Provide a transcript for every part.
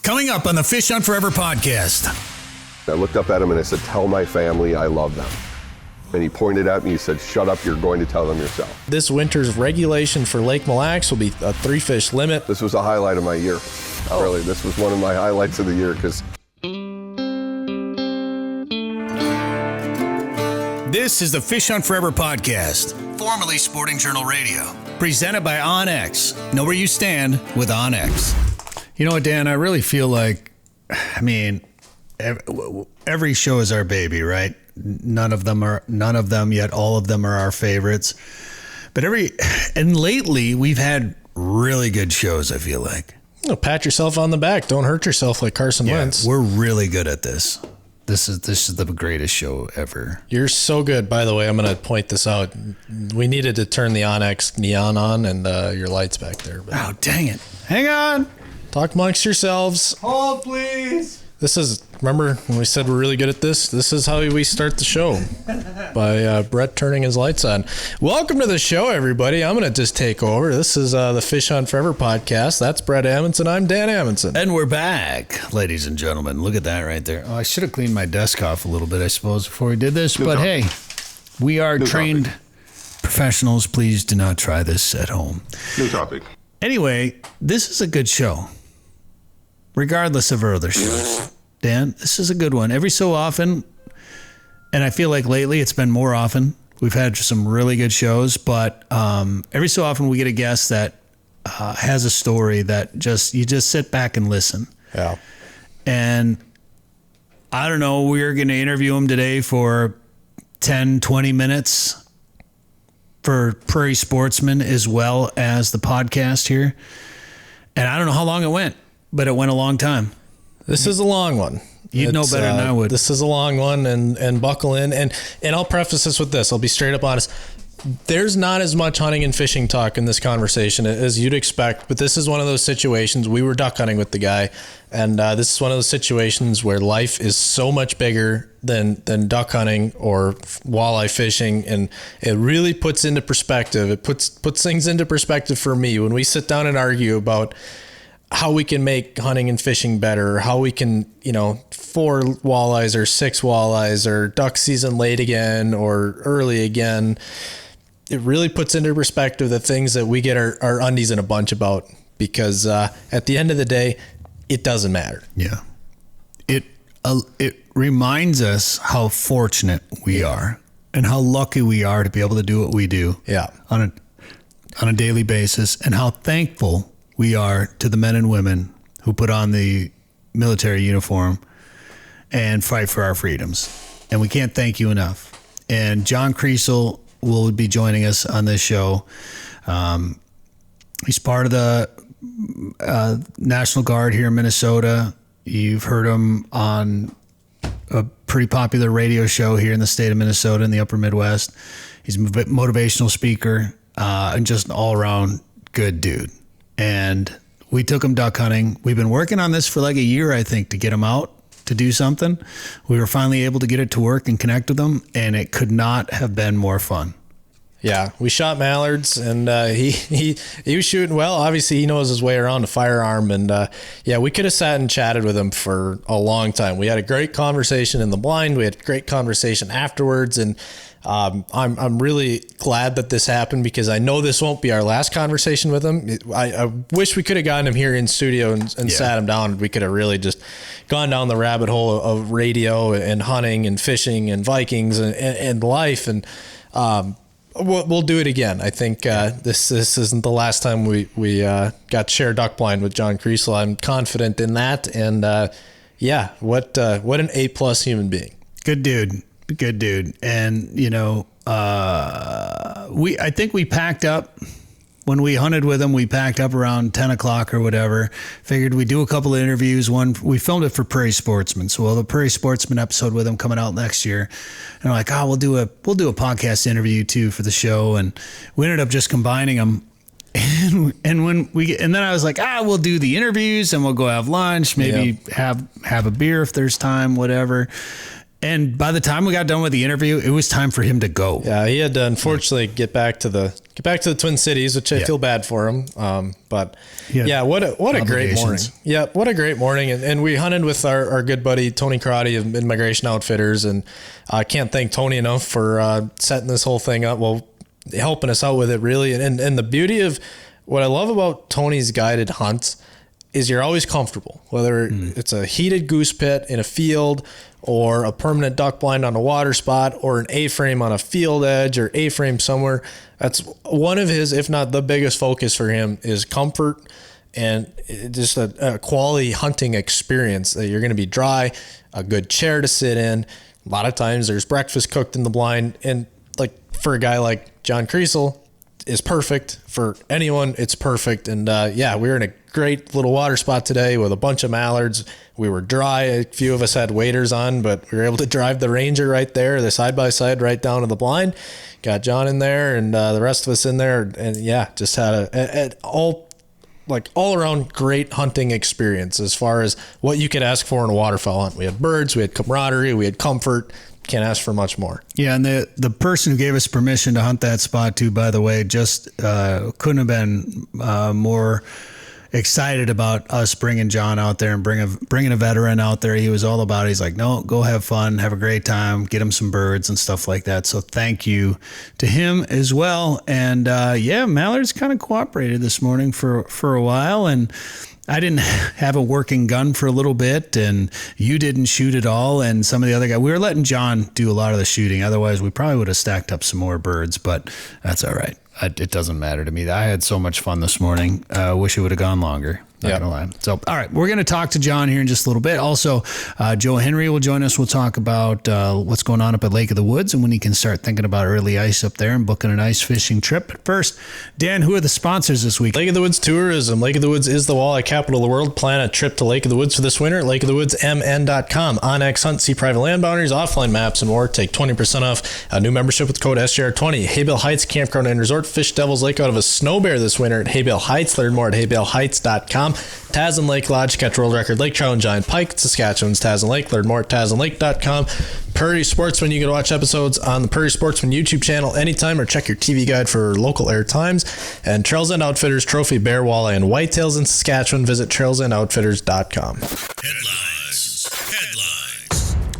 Coming up on the Fish Hunt Forever podcast. I looked up at him and I said, tell my family I love them. And he pointed at me, he said, shut up, you're going to tell them yourself. This winter's regulation for Lake Mille will be a 3-fish limit. This was a highlight of my year. Really, this was one of my highlights of the year because... This is the Fish Hunt Forever podcast, formerly Sporting Journal Radio, presented by OnX. Know where you stand with OnX. You know what, Dan? I really feel like, every show is our baby, right? None of them, yet all of them are our favorites. But lately we've had really good shows, I feel like. Oh, pat yourself on the back. Don't hurt yourself like Carson Wentz. We're really good at this. This is the greatest show ever. You're so good. By the way, I'm going to point this out. We needed to turn the OnX neon on and your lights back there. But oh, dang it. Hang on. Talk amongst yourselves. Hold, please. Remember when we said we're really good at this? This is how we start the show, by Bret turning his lights on. Welcome to the show, everybody. I'm going to just take over. This is the Fish Hunt Forever podcast. That's Bret Amundsen. I'm Dan Amundsen. And we're back, ladies and gentlemen. Look at that right there. Oh, I should have cleaned my desk off a little bit, I suppose, before we did this. But hey, we are trained professionals. Please do not try this at home. New topic. Anyway, this is a good show, regardless of our other shows. Dan, this is a good one. Every so often, and I feel like lately it's been more often, we've had some really good shows, but every so often we get a guest that has a story that you just sit back and listen. Yeah. And I don't know, we're going to interview him today for 10, 20 minutes for Prairie Sportsman as well as the podcast here. And I don't know how long it went, but it went a long time. This is a long one. You'd know better than I would. This is a long one, and buckle in. And I'll preface this with this. I'll be straight up honest. There's not as much hunting and fishing talk in this conversation as you'd expect, but this is one of those situations. We were duck hunting with the guy, and this is one of those situations where life is so much bigger than duck hunting or walleye fishing, and it really puts into perspective. It puts things into perspective for me when we sit down and argue about how we can make hunting and fishing better, how we can, 4 walleyes or 6 walleyes or duck season late again or early again. It really puts into perspective the things that we get our undies in a bunch about, because at the end of the day, it doesn't matter. Yeah. It reminds us how fortunate we are and how lucky we are to be able to do what we do on a daily basis, and how thankful we are to the men and women who put on the military uniform and fight for our freedoms. And we can't thank you enough. And John Kriesel will be joining us on this show. He's part of the National Guard here in Minnesota. You've heard him on a pretty popular radio show here in the state of Minnesota in the upper Midwest. He's a motivational speaker and just an all-around good dude. And we took him duck hunting. We've been working on this for like a year, I think, to get him out to do something. We were finally able to get it to work and connect with him, and it could not have been more fun. Yeah, we shot mallards, and he was shooting well. Obviously, he knows his way around a firearm, and we could have sat and chatted with him for a long time. We had a great conversation in the blind. We had a great conversation afterwards, and I'm really glad that this happened, because I know this won't be our last conversation with him. I wish we could have gotten him here in studio and sat him down. We could have really just gone down the rabbit hole of radio and hunting and fishing and Vikings and life, and we'll do it again. I think this isn't the last time we got to share duck blind with John Kriesel. I'm confident in that, and what an A+ human being. Good dude. And I think we packed up when we hunted with him. We packed up around 10 o'clock or whatever. Figured we'd do a couple of interviews. One, we filmed it for Prairie Sportsman, so we'll have a Prairie Sportsman episode with him coming out next year. And we're like, we'll do a podcast interview too for the show. And we ended up just combining them. And then I was like, we'll do the interviews and we'll go have lunch, maybe have a beer if there's time, whatever. And by the time we got done with the interview, it was time for him to go. Yeah, he had to unfortunately get back to the Twin Cities, which I feel bad for him. But what a great morning. Yeah, what a great morning. And we hunted with our good buddy Tony Karate of Mid-Migration Outfitters, and I can't thank Tony enough for setting this whole thing up. Well, helping us out with it, really. And the beauty of what I love about Tony's guided hunts is you're always comfortable, whether it's a heated goose pit in a field or a permanent duck blind on a water spot or an A-frame on a field edge or A-frame somewhere. That's one of his, if not the biggest focus for him, is comfort and just a quality hunting experience that you're going to be dry, a good chair to sit in. A lot of times there's breakfast cooked in the blind. And like for a guy like John Kriesel, is perfect. For anyone, it's perfect. And we were in a great little water spot today with a bunch of mallards. We were dry. A few of us had waders on, but we were able to drive the Ranger right there, the side-by-side right down to the blind. Got John in there and the rest of us in there. And just had an all-around great hunting experience as far as what you could ask for in a waterfowl hunt. We had birds, we had camaraderie, we had comfort. Can't ask for much more. Yeah, and the person who gave us permission to hunt that spot too, by the way, just couldn't have been more excited about us bringing John out there and bringing a veteran out there. He was all about it. He's like, no, go have fun, have a great time, get him some birds and stuff like that. So thank you to him as well. And mallards kind of cooperated this morning for a while, and I didn't have a working gun for a little bit, and you didn't shoot at all. And some of the other guys, we were letting John do a lot of the shooting. Otherwise, we probably would have stacked up some more birds, but that's all right. It doesn't matter to me. I had so much fun this morning. Wish it would have gone longer. Not gonna lie. So, all right, we're going to talk to John here in just a little bit. Also, Joe Henry will join us. We'll talk about what's going on up at Lake of the Woods and when he can start thinking about early ice up there and booking an ice fishing trip. But first, Dan, who are the sponsors this week? Lake of the Woods Tourism. Lake of the Woods is the walleye capital of the world. Plan a trip to Lake of the Woods for this winter at lakeofthewoodsmn.com. Onyx Hunt, see private land boundaries, offline maps, and more. Take 20% off a new membership with code SGR20. Haybale Heights Campground and Resort. Fish Devil's Lake out of a snow bear this winter at Haybale Heights. Learn more at haybaleHeights.com. Tasman Lake Lodge, catch world record lake trout and giant pike. Saskatchewan's Tasman Lake. Learn more at tasmanlake.com. Prairie Sportsman, you can watch episodes on the Prairie Sportsman YouTube channel anytime or check your TV guide for local air times. And Trails End Outfitters, trophy bear, walleye, and whitetails in Saskatchewan. Visit trailsendoutfitters.com.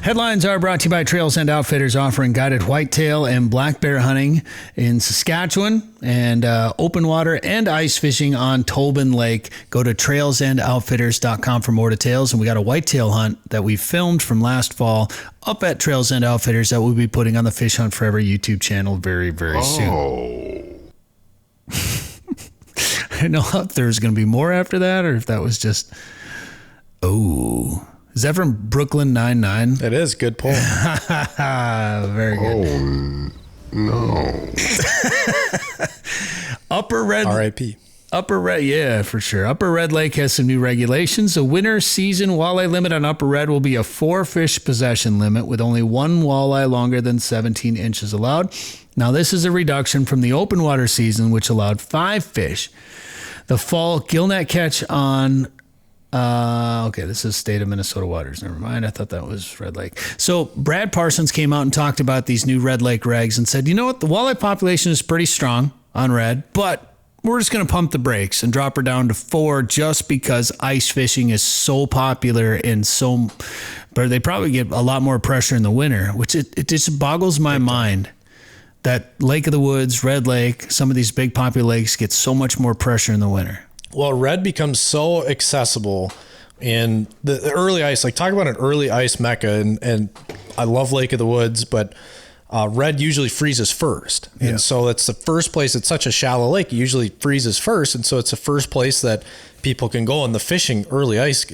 Headlines are brought to you by Trails End Outfitters, offering guided whitetail and black bear hunting in Saskatchewan and open water and ice fishing on Tobin Lake. Go to trailsendoutfitters.com for more details. And we got a whitetail hunt that we filmed from last fall up at Trails End Outfitters that we'll be putting on the Fish Hunt Forever YouTube channel very, very soon. I don't know if there's going to be more after that or if that was just, Is that from Brooklyn Nine-Nine? It is. Good pull. Very good. Oh, no. Upper Red... R.I.P. Upper Red, yeah, for sure. Upper Red Lake has some new regulations. The winter season walleye limit on Upper Red will be a 4-fish possession limit with only one walleye longer than 17 inches allowed. Now, this is a reduction from the open water season, which allowed 5 fish. The fall gillnet catch on... this is state of Minnesota waters. Never mind. I thought that was Red Lake. So Brad Parsons came out and talked about these new Red Lake regs and said, you know what? The walleye population is pretty strong on Red, but we're just going to pump the brakes and drop her down to 4 just because ice fishing is so popular and but they probably get a lot more pressure in the winter, which it just boggles my mind that Lake of the Woods, Red Lake, some of these big popular lakes get so much more pressure in the winter. Well, Red becomes so accessible in the early ice. Like, talk about an early ice mecca, and I love Lake of the Woods, but Red usually freezes first. Yeah. And so it's the first place. It's such a shallow lake. It usually freezes first. And so it's the first place that people can go. And the fishing early ice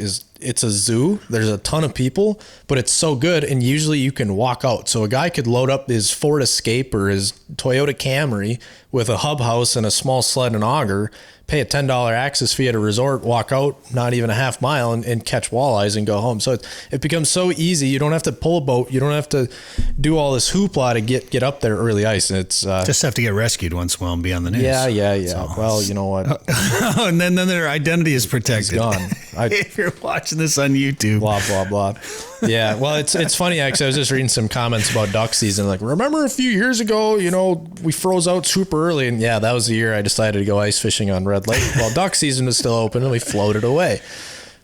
it's a zoo. There's a ton of people, but it's so good. And usually you can walk out. So a guy could load up his Ford Escape or his Toyota Camry with a hub house and a small sled and auger, pay a $10 access fee at a resort, walk out not even a half mile and catch walleyes and go home. So it becomes so easy. You don't have to pull a boat. You don't have to do all this hoopla to get up there early ice. And it's just have to get rescued once in a while and be on the news. Yeah. So, well, you know what? And then their identity is protected. It's gone. If you're watching this on YouTube. Blah, blah, blah. Yeah, well, it's funny actually. I was just reading some comments about duck season. Like, remember a few years ago, we froze out super early, and yeah, that was the year I decided to go ice fishing on Red Lake. Well, duck season was still open, and we floated away.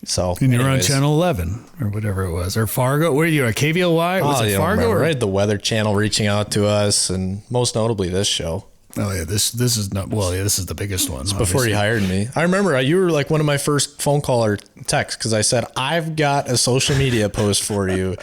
So, and you're on Channel 11 or whatever it was, or Fargo. Where are you at? KVOY? Was it Fargo? Right, the Weather Channel reaching out to us, and most notably this show. Oh yeah, this is not. Well, yeah, this is the biggest one. Before you hired me, I remember you were like one of my first phone call or text because I said I've got a social media post for you,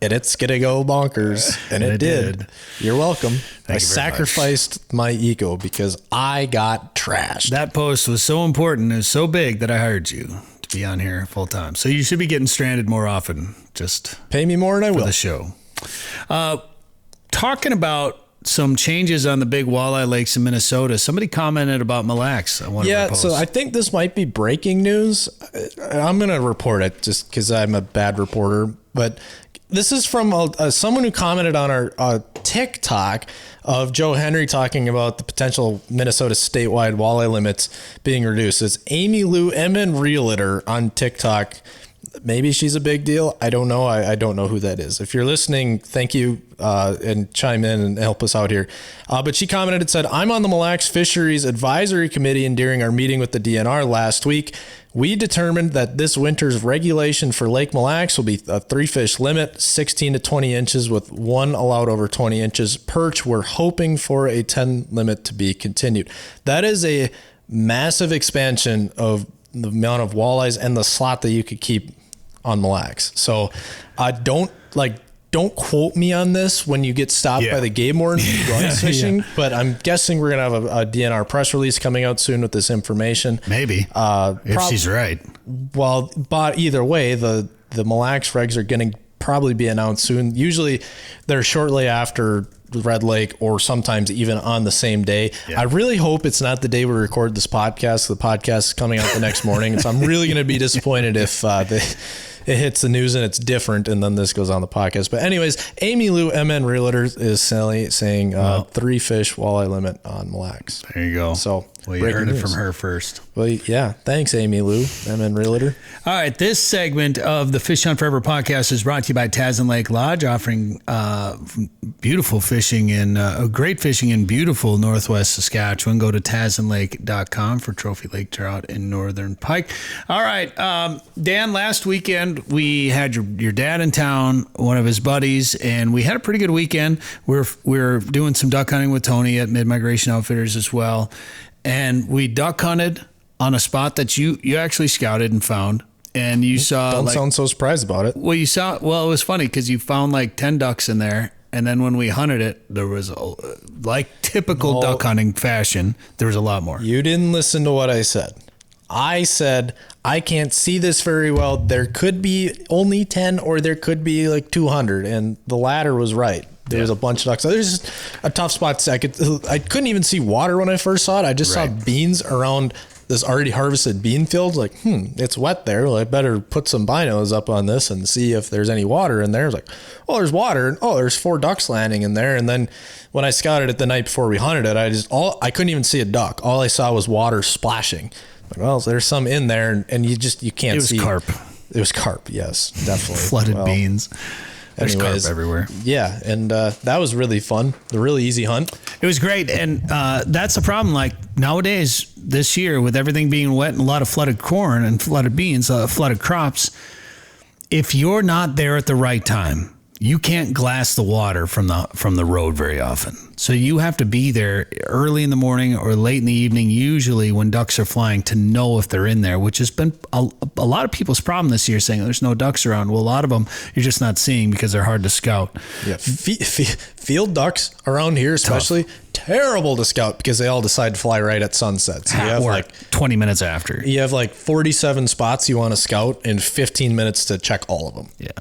and it's gonna go bonkers, and it did. You're welcome. I sacrificed my ego because I got trashed. That post was so important, it was so big that I hired you to be on here full time. So you should be getting stranded more often. Just pay me more, and I will. The show. Talking about some changes on the big walleye lakes in Minnesota. Somebody commented about Mille on one of our posts. So I think this might be breaking news. I'm going to report it just because I'm a bad reporter. But this is from someone who commented on our TikTok of Joe Henry talking about the potential Minnesota statewide walleye limits being reduced. It's Amy Lou MN Realtor on TikTok. Maybe she's a big deal. I don't know. I don't know who that is. If you're listening, thank you and chime in and help us out here. But she commented and said, I'm on the Mille Fisheries Advisory Committee, and during our meeting with the DNR last week, we determined that this winter's regulation for Lake Mille will be a 3-fish limit, 16 to 20 inches with one allowed over 20 inches. Perch, we're hoping for a 10 limit to be continued. That is a massive expansion of the amount of walleyes and the slot that you could keep on Mille. So don't quote me on this when you get stopped by the game warden when you go ice fishing, but I'm guessing we're going to have a DNR press release coming out soon with this information. Maybe, if she's right. Well, but either way, the Mille regs are going to probably be announced soon. Usually they're shortly after Red Lake or sometimes even on the same day. Yeah. I really hope it's not the day we record this podcast. The podcast is coming out the next morning. So I'm really going to be disappointed if it hits the news and it's different and then this goes on the podcast. But anyways, Amy Lou MN Realtor is saying 3-fish walleye limit on Mille. There you go. So you heard it from her first. Well, yeah. Thanks, Amy Lou MN Realtor. All right. This segment of the Fish Hunt Forever podcast is brought to you by Tasman Lake Lodge, offering beautiful fishing and great fishing in beautiful Northwest Saskatchewan. Go to tasmanlake.com for trophy lake trout and northern pike. All right. Dan, last weekend we had your dad in town, one of his buddies, and we had a pretty good weekend. We're doing some duck hunting with Tony at Mid-Migration Outfitters as well. And we duck hunted on a spot that you actually scouted and found. And you saw... Don't sound so surprised about it. Well, it was funny because you found like 10 ducks in there. And then when we hunted it, there was, like typical duck hunting fashion, there was a lot more. You didn't listen to what I said. I said, I can't see this very well. There could be only 10 or there could be like 200. And the latter was right. There was a bunch of ducks. There's just a tough spot. I couldn't even see water when I first saw it. I just saw beans around this already harvested bean field. Like, it's wet there. Well, I better put some binos up on this and see if there's any water in there. I was like, oh, there's water. And there's 4 ducks landing in there. And then when I scouted it the night before we hunted it, I couldn't even see a duck. All I saw was water splashing. Like, well, there's some in there, and you can't see. It was carp. It was carp. Yes, definitely. Flooded beans. There's anyways, carp everywhere. Yeah, and that was really fun. A really easy hunt. It was great, and that's the problem. Like nowadays, this year, with everything being wet and a lot of flooded corn and flooded beans, flooded crops, if you're not there at the right time, you can't glass the water from the road very often. So you have to be there early in the morning or late in the evening, usually when ducks are flying, to know if they're in there, which has been a lot of people's problem this year, saying there's no ducks around. Well, a lot of them you're just not seeing because they're hard to scout. Yeah, field ducks around here especially, terrible to scout because they all decide to fly right at sunset. So you have like 20 minutes after. You have like 47 spots you want to scout and 15 minutes to check all of them. Yeah.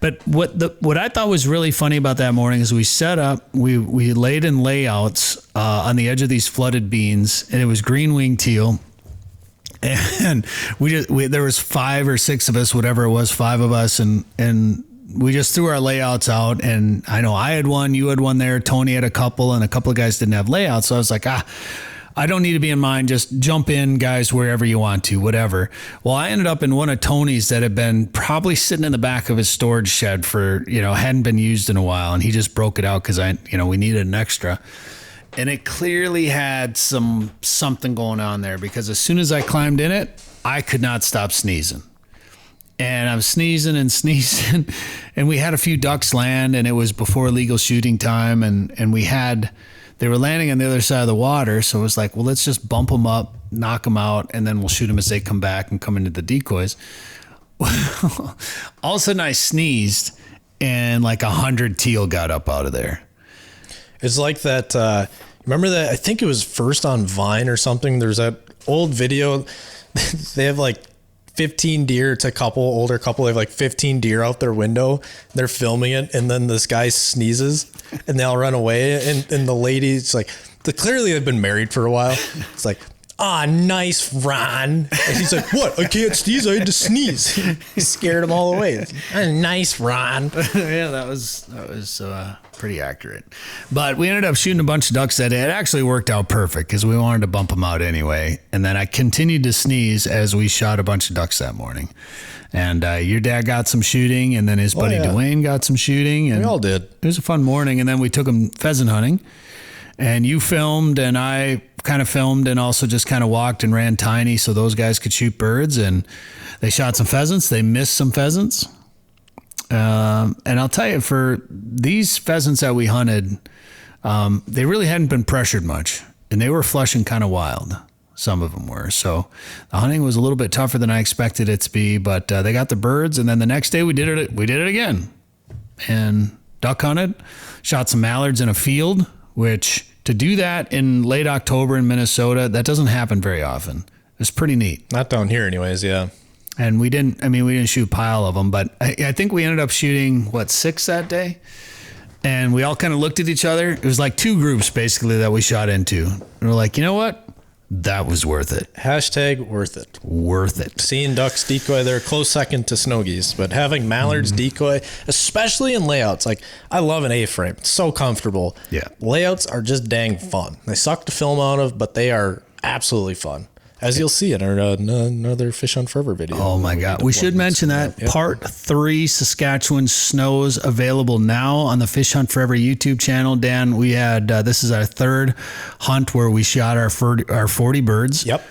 But what I thought was really funny about that morning is we set up, we laid in layouts on the edge of these flooded beans, and it was green-winged teal. And there was 5 or 6 of us, whatever it was, 5 of us, and we just threw our layouts out. And I know I had one, you had one there, Tony had a couple, and a couple of guys didn't have layouts. So I was like, I don't need to be in mine. Just jump in, guys, wherever you want to, whatever. Well, I ended up in one of Tony's that had been probably sitting in the back of his storage shed for, hadn't been used in a while. And he just broke it out because we needed an extra. And it clearly had something going on there, because as soon as I climbed in it, I could not stop sneezing. And I'm sneezing and sneezing. And we had a few ducks land, and it was before legal shooting time. And they were landing on the other side of the water. So it was like, well, let's just bump them up, knock them out, and then we'll shoot them as they come back and come into the decoys. All of a sudden I sneezed, and like 100 teal got up out of there. It's like that. Remember that? I think it was first on Vine or something. There's that old video. They have like 15 deer. It's a older couple. They have like 15 deer out their window. They're filming it. And then this guy sneezes and they all run away. And the lady's like, clearly they've been married for a while. It's like, nice, Ron. And he's like, what? I can't sneeze. I had to sneeze. He scared them all away. Nice, Ron. Yeah, that was pretty accurate. But we ended up shooting a bunch of ducks that day. It actually worked out perfect because we wanted to bump them out anyway. And then I continued to sneeze as we shot a bunch of ducks that morning. And your dad got some shooting, and then his buddy Dwayne got some shooting. And we all did. It was a fun morning. And then we took them pheasant hunting. And you filmed, and I kind of filmed, and also just kind of walked and ran tiny so those guys could shoot birds. And they shot some pheasants. They missed some pheasants. And I'll tell you, for these pheasants that we hunted, they really hadn't been pressured much, and they were flushing kind of wild. Some of them were. So the hunting was a little bit tougher than I expected it to be, but they got the birds. And then the next day we did it again, and duck hunted, shot some mallards in a field, which to do that in late October in Minnesota, that doesn't happen very often. It's pretty neat. Not down here anyways. Yeah. And we didn't shoot a pile of them, but I think we ended up shooting 6 that day. And we all kind of looked at each other. It was like 2 groups basically that we shot into. And we're like, you know what? That was worth it. # worth it. Worth it. Seeing ducks decoy, they're a close second to snow geese, but having mallards decoy, especially in layouts, like I love an A-frame. It's so comfortable. Yeah. Layouts are just dang fun. They suck to film out of, but they are absolutely fun. As you'll see in our another Fish on Forever video. Oh my God. We should mention that Part 3 Saskatchewan snows available now on the Fish Hunt Forever YouTube channel. Dan, we had, this is our 3rd hunt where we shot our 40 birds. Yep.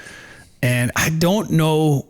And I don't know,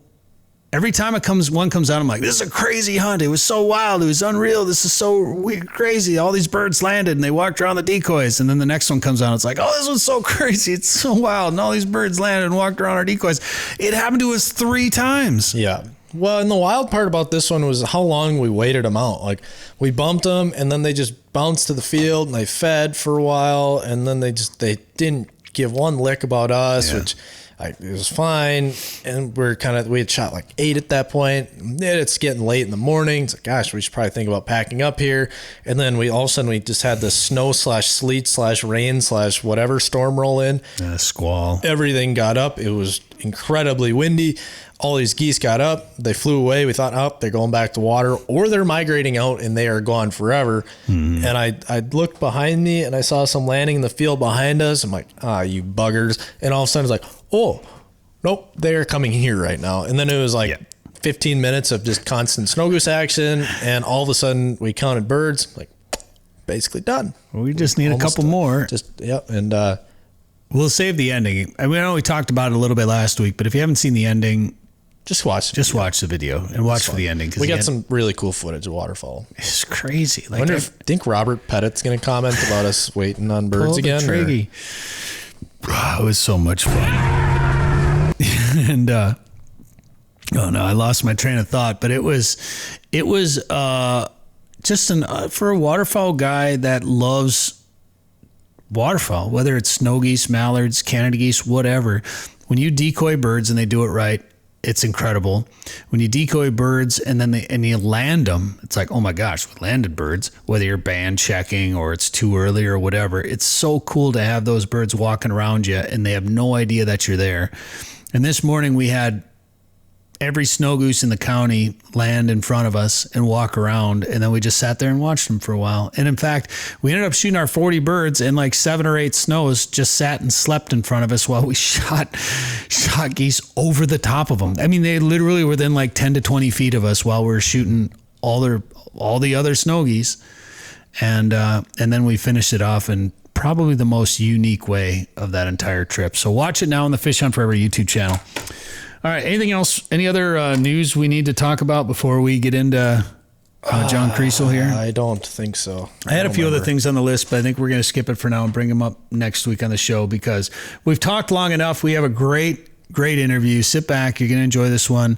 every time one comes out, I'm like, this is a crazy hunt. It was so wild. It was unreal. This is so weird, crazy. All these birds landed and they walked around the decoys. And then the next one comes out. It's like, oh, this one's so crazy. It's so wild. And all these birds landed and walked around our decoys. It happened to us 3 times. Yeah. Well, and the wild part about this one was how long we waited them out. Like we bumped them and then they just bounced to the field and they fed for a while. And then they didn't give one lick about us, which it was fine. And we had shot 8 at that point. Then it's getting late in the morning. It's like, gosh, we should probably think about packing up here. And then all of a sudden we just had this snow/sleet/rain/whatever storm roll in. Squall. Everything got up. It was incredibly windy. All these geese got up. They flew away. We thought, they're going back to water, or they're migrating out and they are gone forever. And I looked behind me and I saw some landing in the field behind us. I'm like, you buggers. And all of a sudden it's like, oh, nope, they're coming here right now. And then it was 15 minutes of just constant snow goose action. And all of a sudden we counted birds, basically done. We just need a couple more. And we'll save the ending. I know we talked about it a little bit last week, but if you haven't seen the ending, just watch the video and watch for the ending. We got some really cool footage of waterfowl. It's crazy. I think Robert Pettit's going to comment about us waiting on birds again. It was so much fun. And I lost my train of thought, but it was just for a waterfowl guy that loves waterfowl, whether it's snow geese, mallards, Canada geese, whatever. When you decoy birds and they do it right, it's incredible. When you decoy birds and then you land them, it's like, oh my gosh, we landed birds, whether you're band checking or it's too early or whatever. It's so cool to have those birds walking around you and they have no idea that you're there. And this morning we had every snow goose in the county land in front of us and walk around. And then we just sat there and watched them for a while. And in fact, we ended up shooting our 40 birds, and like 7 or 8 snows just sat and slept in front of us while we shot geese over the top of them. I mean, they literally were within like 10 to 20 feet of us while we were shooting all the other snow geese. And then we finished it off in probably the most unique way of that entire trip. So watch it now on the Fish Hunt Forever YouTube channel. All right. Anything else? Any other news we need to talk about before we get into John Kriesel here? I don't think so. I had a few other things on the list, but I think we're going to skip it for now and bring them up next week on the show because we've talked long enough. We have a great interview. Sit back. You're going to enjoy this one.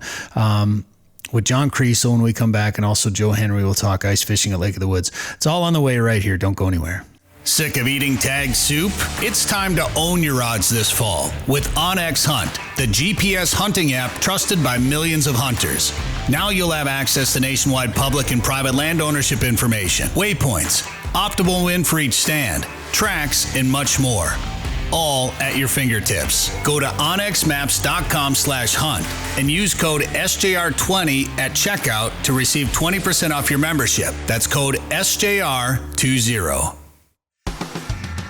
With John Kriesel when we come back, and also Joe Henry will talk ice fishing at Lake of the Woods. It's all on the way right here. Don't go anywhere. Sick of eating tagged soup? It's time to own your odds this fall with OnX Hunt, the GPS hunting app trusted by millions of hunters. Now you'll have access to nationwide public and private land ownership information, waypoints, optimal wind for each stand, tracks, and much more. All at your fingertips. Go to onxmaps.com/hunt and use code SJR20 at checkout to receive 20% off your membership. That's code SJR20.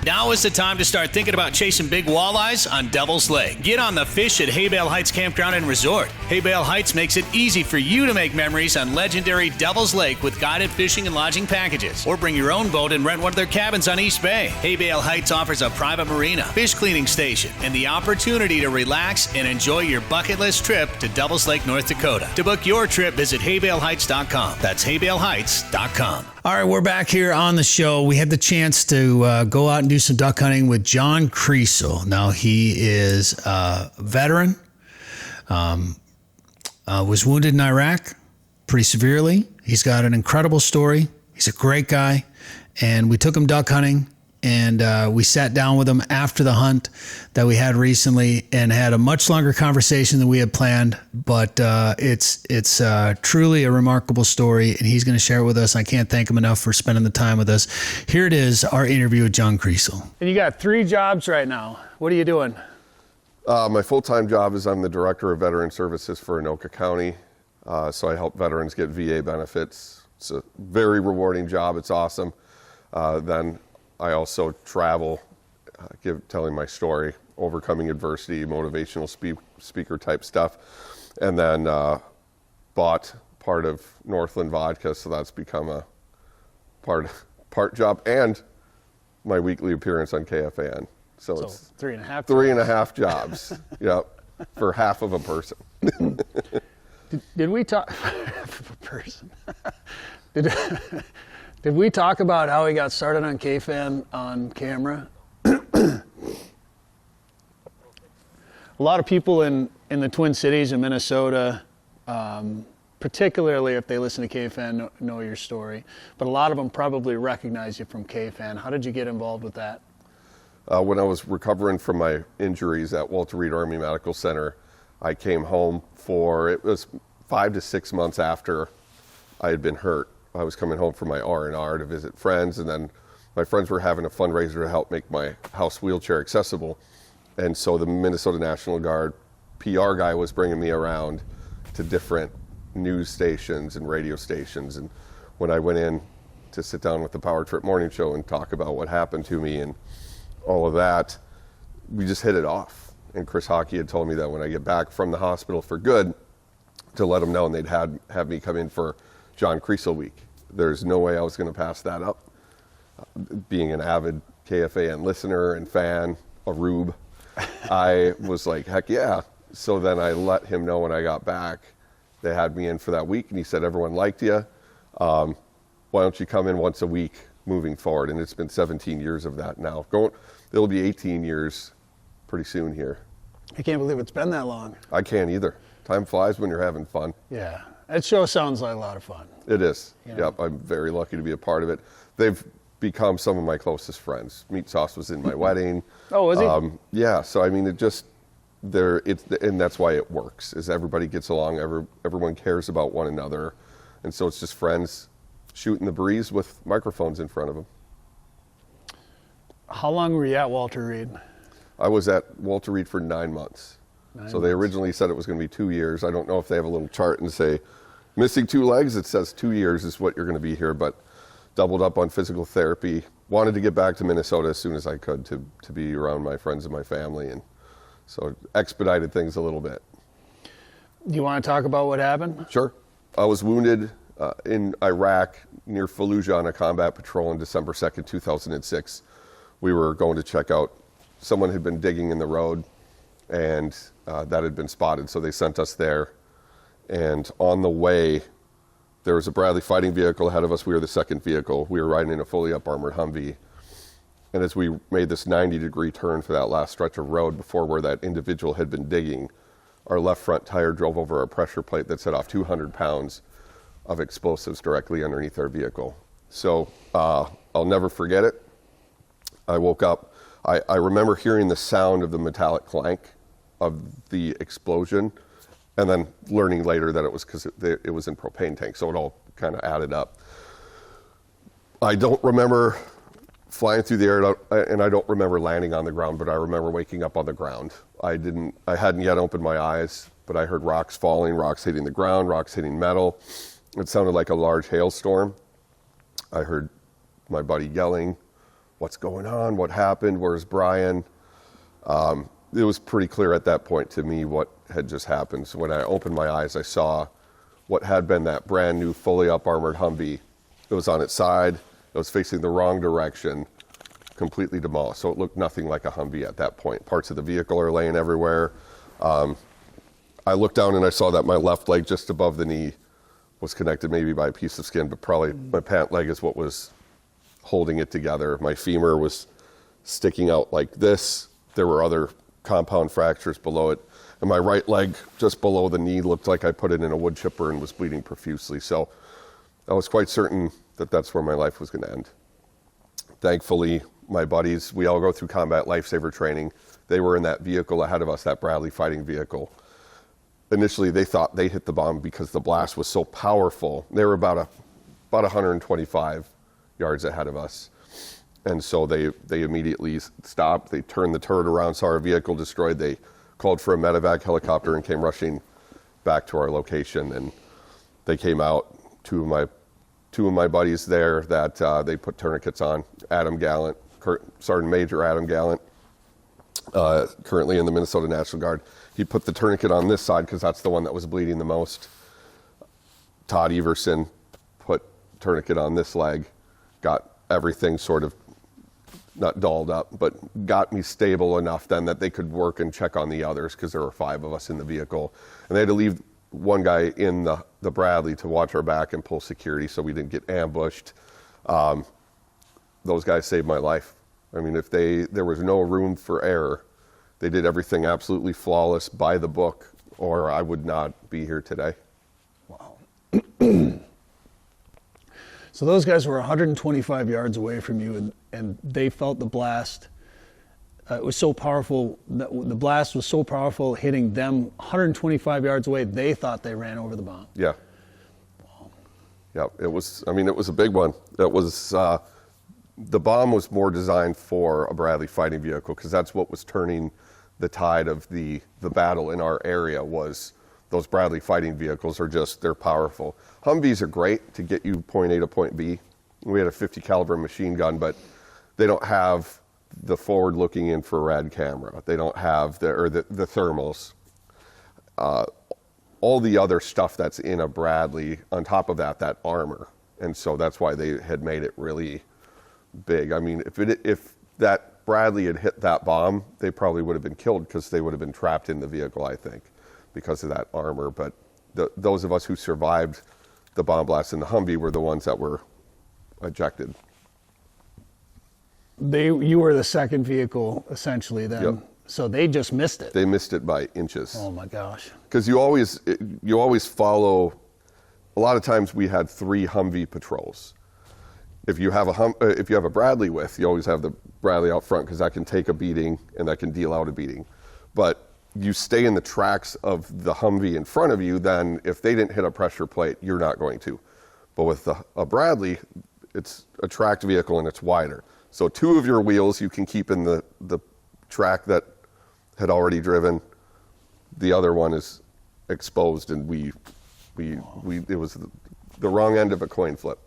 Now is the time to start thinking about chasing big walleyes on Devil's Lake. Get on the fish at Haybale Heights Campground and Resort. Haybale Heights makes it easy for you to make memories on legendary Devil's Lake with guided fishing and lodging packages. Or bring your own boat and rent one of their cabins on East Bay. Haybale Heights offers a private marina, fish cleaning station, and the opportunity to relax and enjoy your bucket list trip to Devil's Lake, North Dakota. To book your trip, visit haybaleheights.com. That's haybaleheights.com. All right, we're back here on the show. We had the chance to go out and do some duck hunting with John Kriesel. Now, he is a veteran, was wounded in Iraq pretty severely. He's got an incredible story. He's a great guy. And we took him duck hunting, and we sat down with him after the hunt that we had recently and had a much longer conversation than we had planned. But it's truly a remarkable story, and he's going to share it with us. I can't thank him enough for spending the time with us. Here it is, our interview with John Kriesel. And you got 3 jobs right now. What are you doing? My full-time job is I'm the Director of Veteran Services for Anoka County. So I help veterans get VA benefits. It's a very rewarding job. It's awesome. Then I also travel, telling my story, overcoming adversity, motivational speaker type stuff, and then bought part of Northland Vodka, so that's become a part job, and my weekly appearance on KFAN. So it's 3.5 jobs. Yep, for half of a person. Did we talk? Half of a person. Did we talk about how he got started on KFAN on camera? A lot of people in the Twin Cities in Minnesota, particularly if they listen to KFAN, know your story. But a lot of them probably recognize you from KFAN. How did you get involved with that? When I was recovering from my injuries at Walter Reed Army Medical Center, I came home it was 5 to 6 months after I had been hurt. I was coming home from my R&R to visit friends, and then my friends were having a fundraiser to help make my house wheelchair accessible. And so the Minnesota National Guard PR guy was bringing me around to different news stations and radio stations. And when I went in to sit down with the Power Trip Morning Show and talk about what happened to me and all of that, we just hit it off. And Chris Hockey had told me that when I get back from the hospital for good, to let them know, and they'd have me come in for John Kriesel Week. There's no way I was going to pass that up. Being an avid KFAN listener and fan, a rube, I was like, heck yeah. So then I let him know when I got back. They had me in for that week, and he said, everyone liked you. Why don't you come in once a week moving forward? And it's been 17 years of that now. It'll be 18 years pretty soon here. I can't believe it's been that long. I can't either. Time flies when you're having fun. Yeah. That show sounds like a lot of fun. It is. You know? Yep. I'm very lucky to be a part of it. They've become some of my closest friends. Meat Sauce was in my wedding. Oh, was he? Yeah. So I mean, and that's why it works. Is everybody gets along. Everyone cares about one another, and so it's just friends shooting the breeze with microphones in front of them. How long were you at Walter Reed? I was at Walter Reed for 9 months. So they originally said it was going to be 2 years. I don't know if they have a little chart and say, missing 2 legs, it says 2 years is what you're going to be here, but doubled up on physical therapy. Wanted to get back to Minnesota as soon as I could to be around my friends and my family, and so expedited things a little bit. Do you want to talk about what happened? Sure. I was wounded in Iraq near Fallujah on a combat patrol on December 2nd, 2006. We were going to check out, someone had been digging in the road, and that had been spotted, so they sent us there. And on the way, there was a Bradley fighting vehicle ahead of us. We were the second vehicle. We were riding in a fully up armored Humvee. And as we made this 90-degree turn for that last stretch of road before where that individual had been digging, our left front tire drove over a pressure plate that set off 200 pounds of explosives directly underneath our vehicle. So I'll never forget it. I woke up. I remember hearing the sound of the metallic clank of the explosion, and then learning later that it was because it was in propane tank, so it all kind of added up. I don't remember flying through the air, and I don't remember landing on the ground, but I remember waking up on the ground. I hadn't yet opened my eyes, but I heard rocks falling, rocks hitting the ground, rocks hitting metal. It sounded like a large hailstorm. I heard my buddy yelling, "What's going on? What happened? Where's Brian?" It was pretty clear at that point to me what had just happened. So when I opened my eyes, I saw what had been that brand new, fully up armored Humvee. It was on its side. It was facing the wrong direction, completely demolished. So it looked nothing like a Humvee at that point. Parts of the vehicle are laying everywhere. I looked down and I saw that my left leg just above the knee was connected maybe by a piece of skin, but probably my pant leg is what was holding it together. My femur was sticking out like this. There were other compound fractures below it. And my right leg just below the knee looked like I put it in a wood chipper and was bleeding profusely. So I was quite certain that that's where my life was going to end. Thankfully, my buddies, we all go through combat lifesaver training. They were in that vehicle ahead of us, that Bradley fighting vehicle. Initially, they thought they hit the bomb because the blast was so powerful. They were about 125 yards ahead of us. And so they immediately stopped. They turned the turret around, saw our vehicle destroyed. They called for a medevac helicopter and came rushing back to our location. And they came out, two of my buddies there that they put tourniquets on. Adam Gallant, Sergeant Major Adam Gallant, currently in the Minnesota National Guard. He put the tourniquet on this side because that's the one that was bleeding the most. Todd Everson put tourniquet on this leg, got everything sort of not dolled up, but got me stable enough then that they could work and check on the others because there were 5 of us in the vehicle. And they had to leave one guy in the Bradley to watch our back and pull security so we didn't get ambushed. Those guys saved my life. I mean, there was no room for error. They did everything absolutely flawless by the book, or I would not be here today. Wow. So those guys were 125 yards away from you, and they felt the blast. It was so powerful. The blast was so powerful, hitting them 125 yards away. They thought they ran over the bomb. Yeah. Wow. Yeah, it was a big one. It was, the bomb was more designed for a Bradley fighting vehicle because that's what was turning the tide of the battle in our area. Was those Bradley fighting vehicles they're powerful. Humvees are great to get you point A to point B. We had a 50 caliber machine gun, but they don't have the forward looking infrared camera. They don't have the thermals. All the other stuff that's in a Bradley, on top of that armor. And so that's why they had made it really big. I mean, if that Bradley had hit that bomb, they probably would have been killed because they would have been trapped in the vehicle, I think, because of that armor. But those of us who survived the bomb blast in the Humvee were the ones that were ejected. You were the second vehicle, essentially, then. Yep. So they just missed it. They missed it by inches. Oh, my gosh. Because you always follow. A lot of times we had 3 Humvee patrols. If you have a Bradley with, you always have the Bradley out front because that can take a beating and that can deal out a beating. But you stay in the tracks of the Humvee in front of you, then if they didn't hit a pressure plate, you're not going to. But with a Bradley, it's a tracked vehicle and it's wider. So 2 of your wheels you can keep in the track that had already driven. the other one is exposed, and it was the wrong end of a coin flip.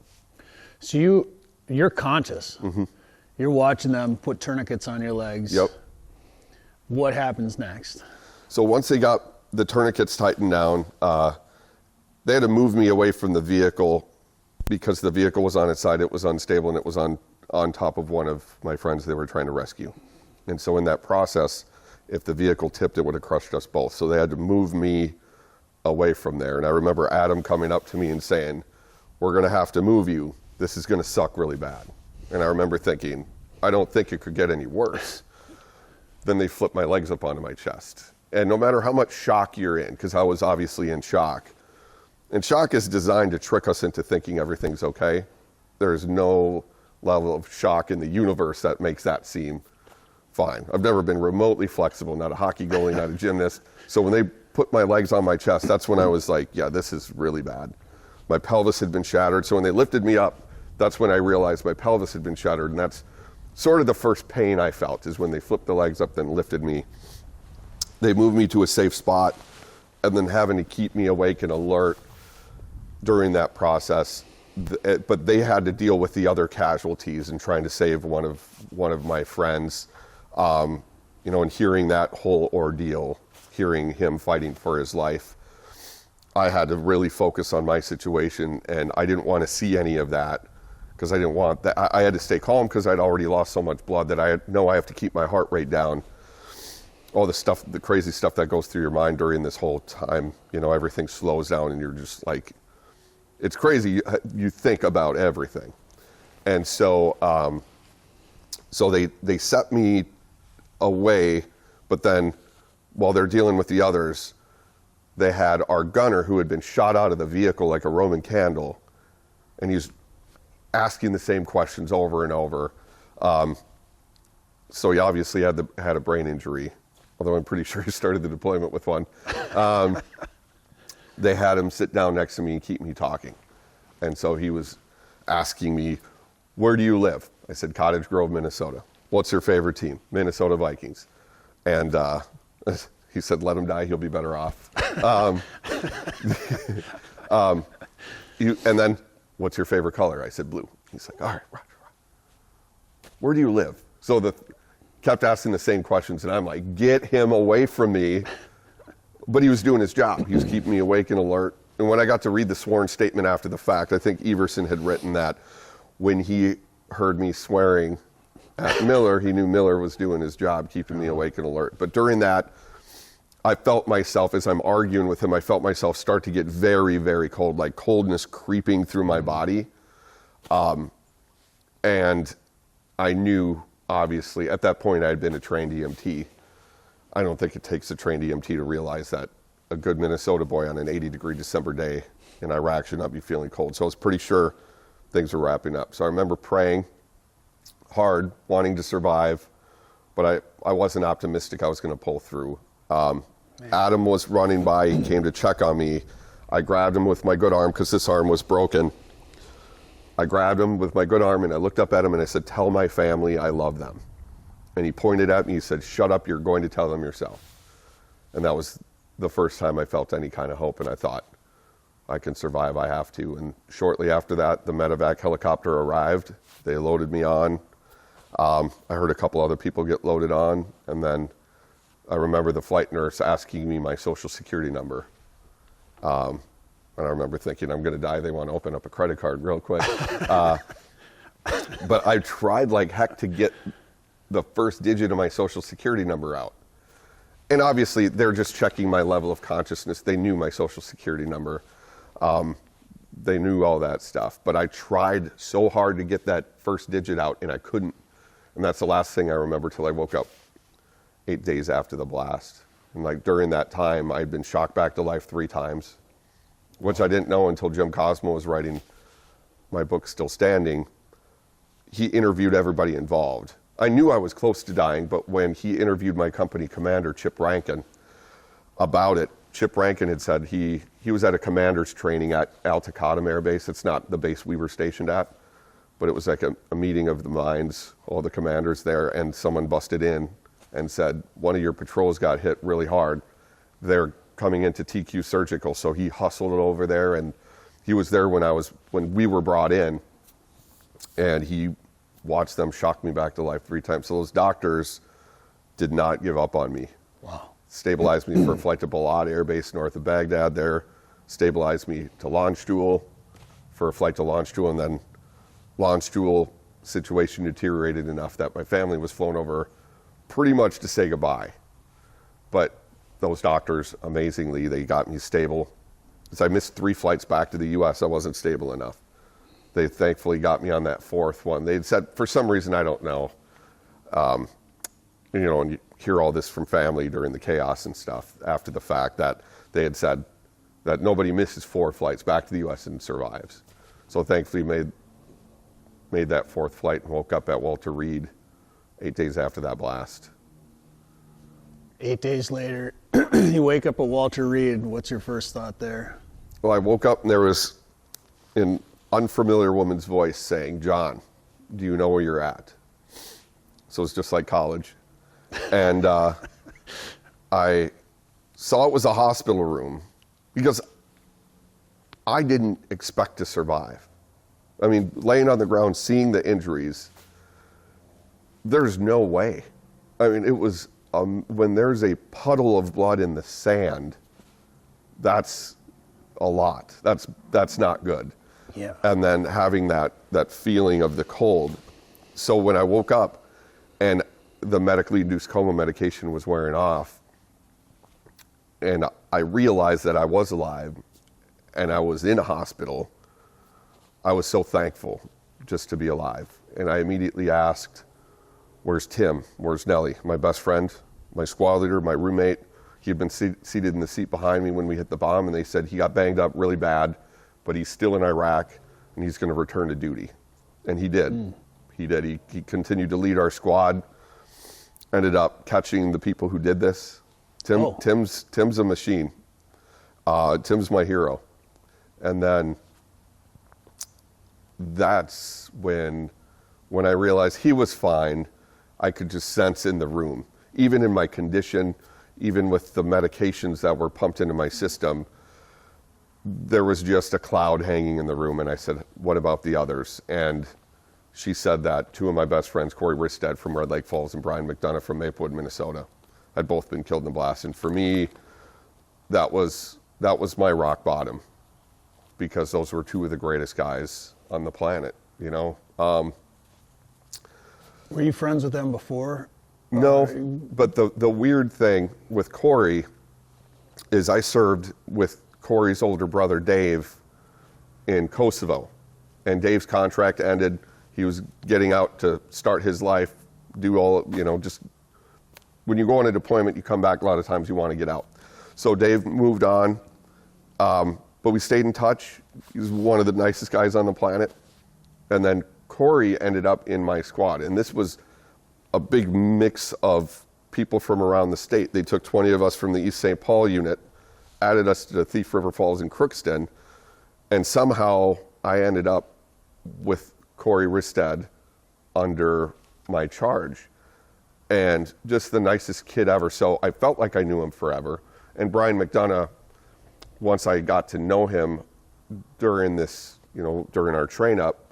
So you're conscious. Mm-hmm. You're watching them put tourniquets on your legs. Yep. What happens next? So once they got the tourniquets tightened down, they had to move me away from the vehicle because the vehicle was on its side. It was unstable, and it was on top of one of my friends they were trying to rescue. And so in that process, if the vehicle tipped, it would have crushed us both. So they had to move me away from there. And I remember Adam coming up to me and saying, "We're going to have to move you. This is going to suck really bad." And I remember thinking, I don't think it could get any worse. Then they flipped my legs up onto my chest. And no matter how much shock you're in, because I was obviously in shock, and shock is designed to trick us into thinking everything's okay. There's no level of shock in the universe that makes that seem fine. I've never been remotely flexible, not a hockey goalie, not a gymnast. So when they put my legs on my chest, that's when I was like, yeah, this is really bad. My pelvis had been shattered. So when they lifted me up, that's when I realized my pelvis had been shattered. And that's sort of the first pain I felt, is when they flipped the legs up, then lifted me. They moved me to a safe spot, and then having to keep me awake and alert during that process. But they had to deal with the other casualties and trying to save one of my friends, and hearing that whole ordeal, hearing him fighting for his life, I had to really focus on my situation, and I didn't want to see any of that because I didn't want that. I had to stay calm because I'd already lost so much blood that I know I have to keep my heart rate down. All the stuff, the crazy stuff that goes through your mind during this whole time, everything slows down and you're just like, it's crazy. You think about everything. And so they set me away, but then while they're dealing with the others, they had our gunner who had been shot out of the vehicle like a Roman candle, and he's asking the same questions over and over. So he obviously had a brain injury, although I'm pretty sure he started the deployment with one. They had him sit down next to me and keep me talking. And so he was asking me, "Where do you live?" I said, "Cottage Grove, Minnesota." "What's your favorite team?" "Minnesota Vikings." And he said, "Let him die, he'll be better off." And then, "What's your favorite color?" I said, "Blue." He's like, "All right, Roger. Where do you live?" So kept asking the same questions, and I'm like, get him away from me. But he was doing his job. He was keeping me awake and alert. And when I got to read the sworn statement after the fact, I think Everson had written that when he heard me swearing at Miller, he knew Miller was doing his job, keeping me awake and alert. But during that, I felt myself, as I'm arguing with him, I felt myself start to get very, very cold, like coldness creeping through my body. And I knew, obviously, at that point I had been a trained EMT. I don't think it takes a trained EMT to realize that a good Minnesota boy on an 80-degree December day in Iraq should not be feeling cold. So I was pretty sure things were wrapping up. So I remember praying hard, wanting to survive, but I wasn't optimistic I was going to pull through. Adam was running by. He came to check on me. I grabbed him with my good arm because this arm was broken. I grabbed him with my good arm, and I looked up at him, and I said, "Tell my family I love them." And he pointed at me. He said, "Shut up. You're going to tell them yourself." And that was the first time I felt any kind of hope, and I thought, I can survive. I have to. And shortly after that, the medevac helicopter arrived. They loaded me on. I heard a couple other people get loaded on, and then I remember the flight nurse asking me my social security number. And I remember thinking, I'm going to die. They want to open up a credit card real quick. But I tried like heck to get the first digit of my social security number out. And obviously, they're just checking my level of consciousness. They knew my social security number. They knew all that stuff. But I tried so hard to get that first digit out, and I couldn't. And that's the last thing I remember till I woke up 8 days after the blast. And like during that time, I'd been shocked back to life 3 times, which I didn't know until Jim Cosmo was writing my book, Still Standing. He interviewed everybody involved. I knew I was close to dying, but when he interviewed my company commander, Chip Rankin, about it, Chip Rankin had said he was at a commander's training at Al Taqaddum Air Base. It's not the base we were stationed at, but it was like a meeting of the minds, all the commanders there, and someone busted in and said, one of your patrols got hit really hard, they're coming into TQ Surgical. So he hustled over there, and he was there when we were brought in, and he watched them shock me back to life 3 times. So those doctors did not give up on me. Wow. Stabilized me for a flight to Balad Air Base north of Baghdad there, stabilized me to Launchstool for a flight to Launchstool, and then Launchstool situation deteriorated enough that my family was flown over pretty much to say goodbye. But those doctors, amazingly, they got me stable. Because I missed 3 flights back to the U.S., I wasn't stable enough. They thankfully got me on that 4th one. They'd said, for some reason, I don't know, you know, and you hear all this from family during the chaos and stuff after the fact, that they had said that nobody misses 4 flights back to the U.S. and survives. So thankfully made that 4th flight and woke up at Walter Reed 8 days after that blast. 8 days later, you wake up at Walter Reed. What's your first thought there? Well, I woke up and there was an unfamiliar woman's voice saying, "John, do you know where you're at?" So it's just like college. And I saw it was a hospital room because I didn't expect to survive. I mean, laying on the ground, seeing the injuries, there's no way. I mean, it was, when there's a puddle of blood in the sand, that's a lot. That's not good. Yeah. And then having that feeling of the cold. So when I woke up and the medically induced coma medication was wearing off, and I realized that I was alive and I was in a hospital, I was so thankful just to be alive. And I immediately asked, "Where's Tim? Where's Nellie?" My best friend, my squad leader, my roommate. He had been seated in the seat behind me when we hit the bomb, and they said he got banged up really bad, but he's still in Iraq and he's going to return to duty. And he did. He did. He continued to lead our squad, ended up catching the people who did this. Tim's a machine. Tim's my hero. And then that's when I realized he was fine. I could just sense in the room, even in my condition, even with the medications that were pumped into my system, there was just a cloud hanging in the room. And I said, "What about the others?" And she said that 2 of my best friends, Corey Risted from Red Lake Falls and Brian McDonough from Maplewood, Minnesota, had both been killed in the blast. And for me, that was my rock bottom, because those were 2 of the greatest guys on the planet, you know. Were you friends with them before? No, but the weird thing with Corey is I served with Corey's older brother, Dave, in Kosovo. And Dave's contract ended. He was getting out to start his life, do all, you know, just when you go on a deployment, you come back, a lot of times you want to get out. So Dave moved on, but we stayed in touch. He was one of the nicest guys on the planet. And then Corey ended up in my squad. And this was a big mix of people from around the state. They took 20 of us from the East St. Paul unit, added us to the Thief River Falls in Crookston, and somehow I ended up with Corey Risted under my charge. And just the nicest kid ever. So I felt like I knew him forever. And Brian McDonough, once I got to know him during this, you know, during our train up,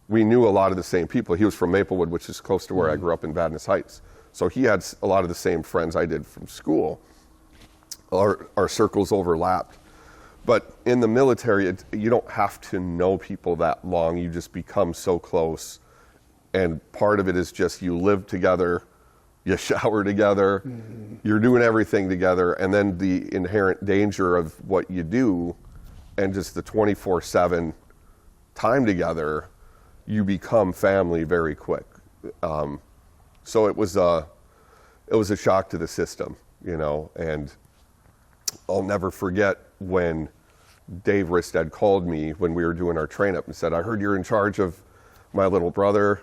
we knew a lot of the same people. He was from Maplewood, which is close to where I grew up in Vadnais Heights. So he had a lot of the same friends I did from school. Our circles overlapped. But in the military, you don't have to know people that long. You just become so close. And part of it is just you live together, you shower together, you're doing everything together. And then the inherent danger of what you do and just the 24/7 time together, you become family very quick. So it was a shock to the system, you know. And I'll never forget when Dave Risted called me when we were doing our train up and said, "I heard you're in charge of my little brother.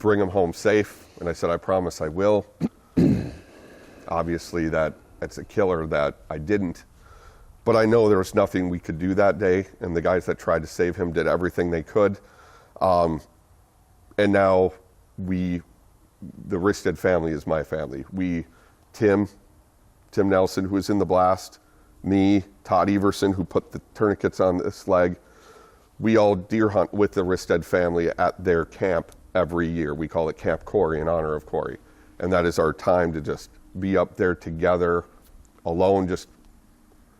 Bring him home safe." And I said, "I promise I will." Obviously that's a killer that I didn't. But I know there was nothing we could do that day, and the guys that tried to save him did everything they could. And now the Risted family is my family. Tim, Tim Nelson, who was in the blast, me, Todd Everson, who put the tourniquets on this leg. We all deer hunt with the Risted family at their camp every year. We call it Camp Corey in honor of Corey. And that is our time to just be up there together, alone, just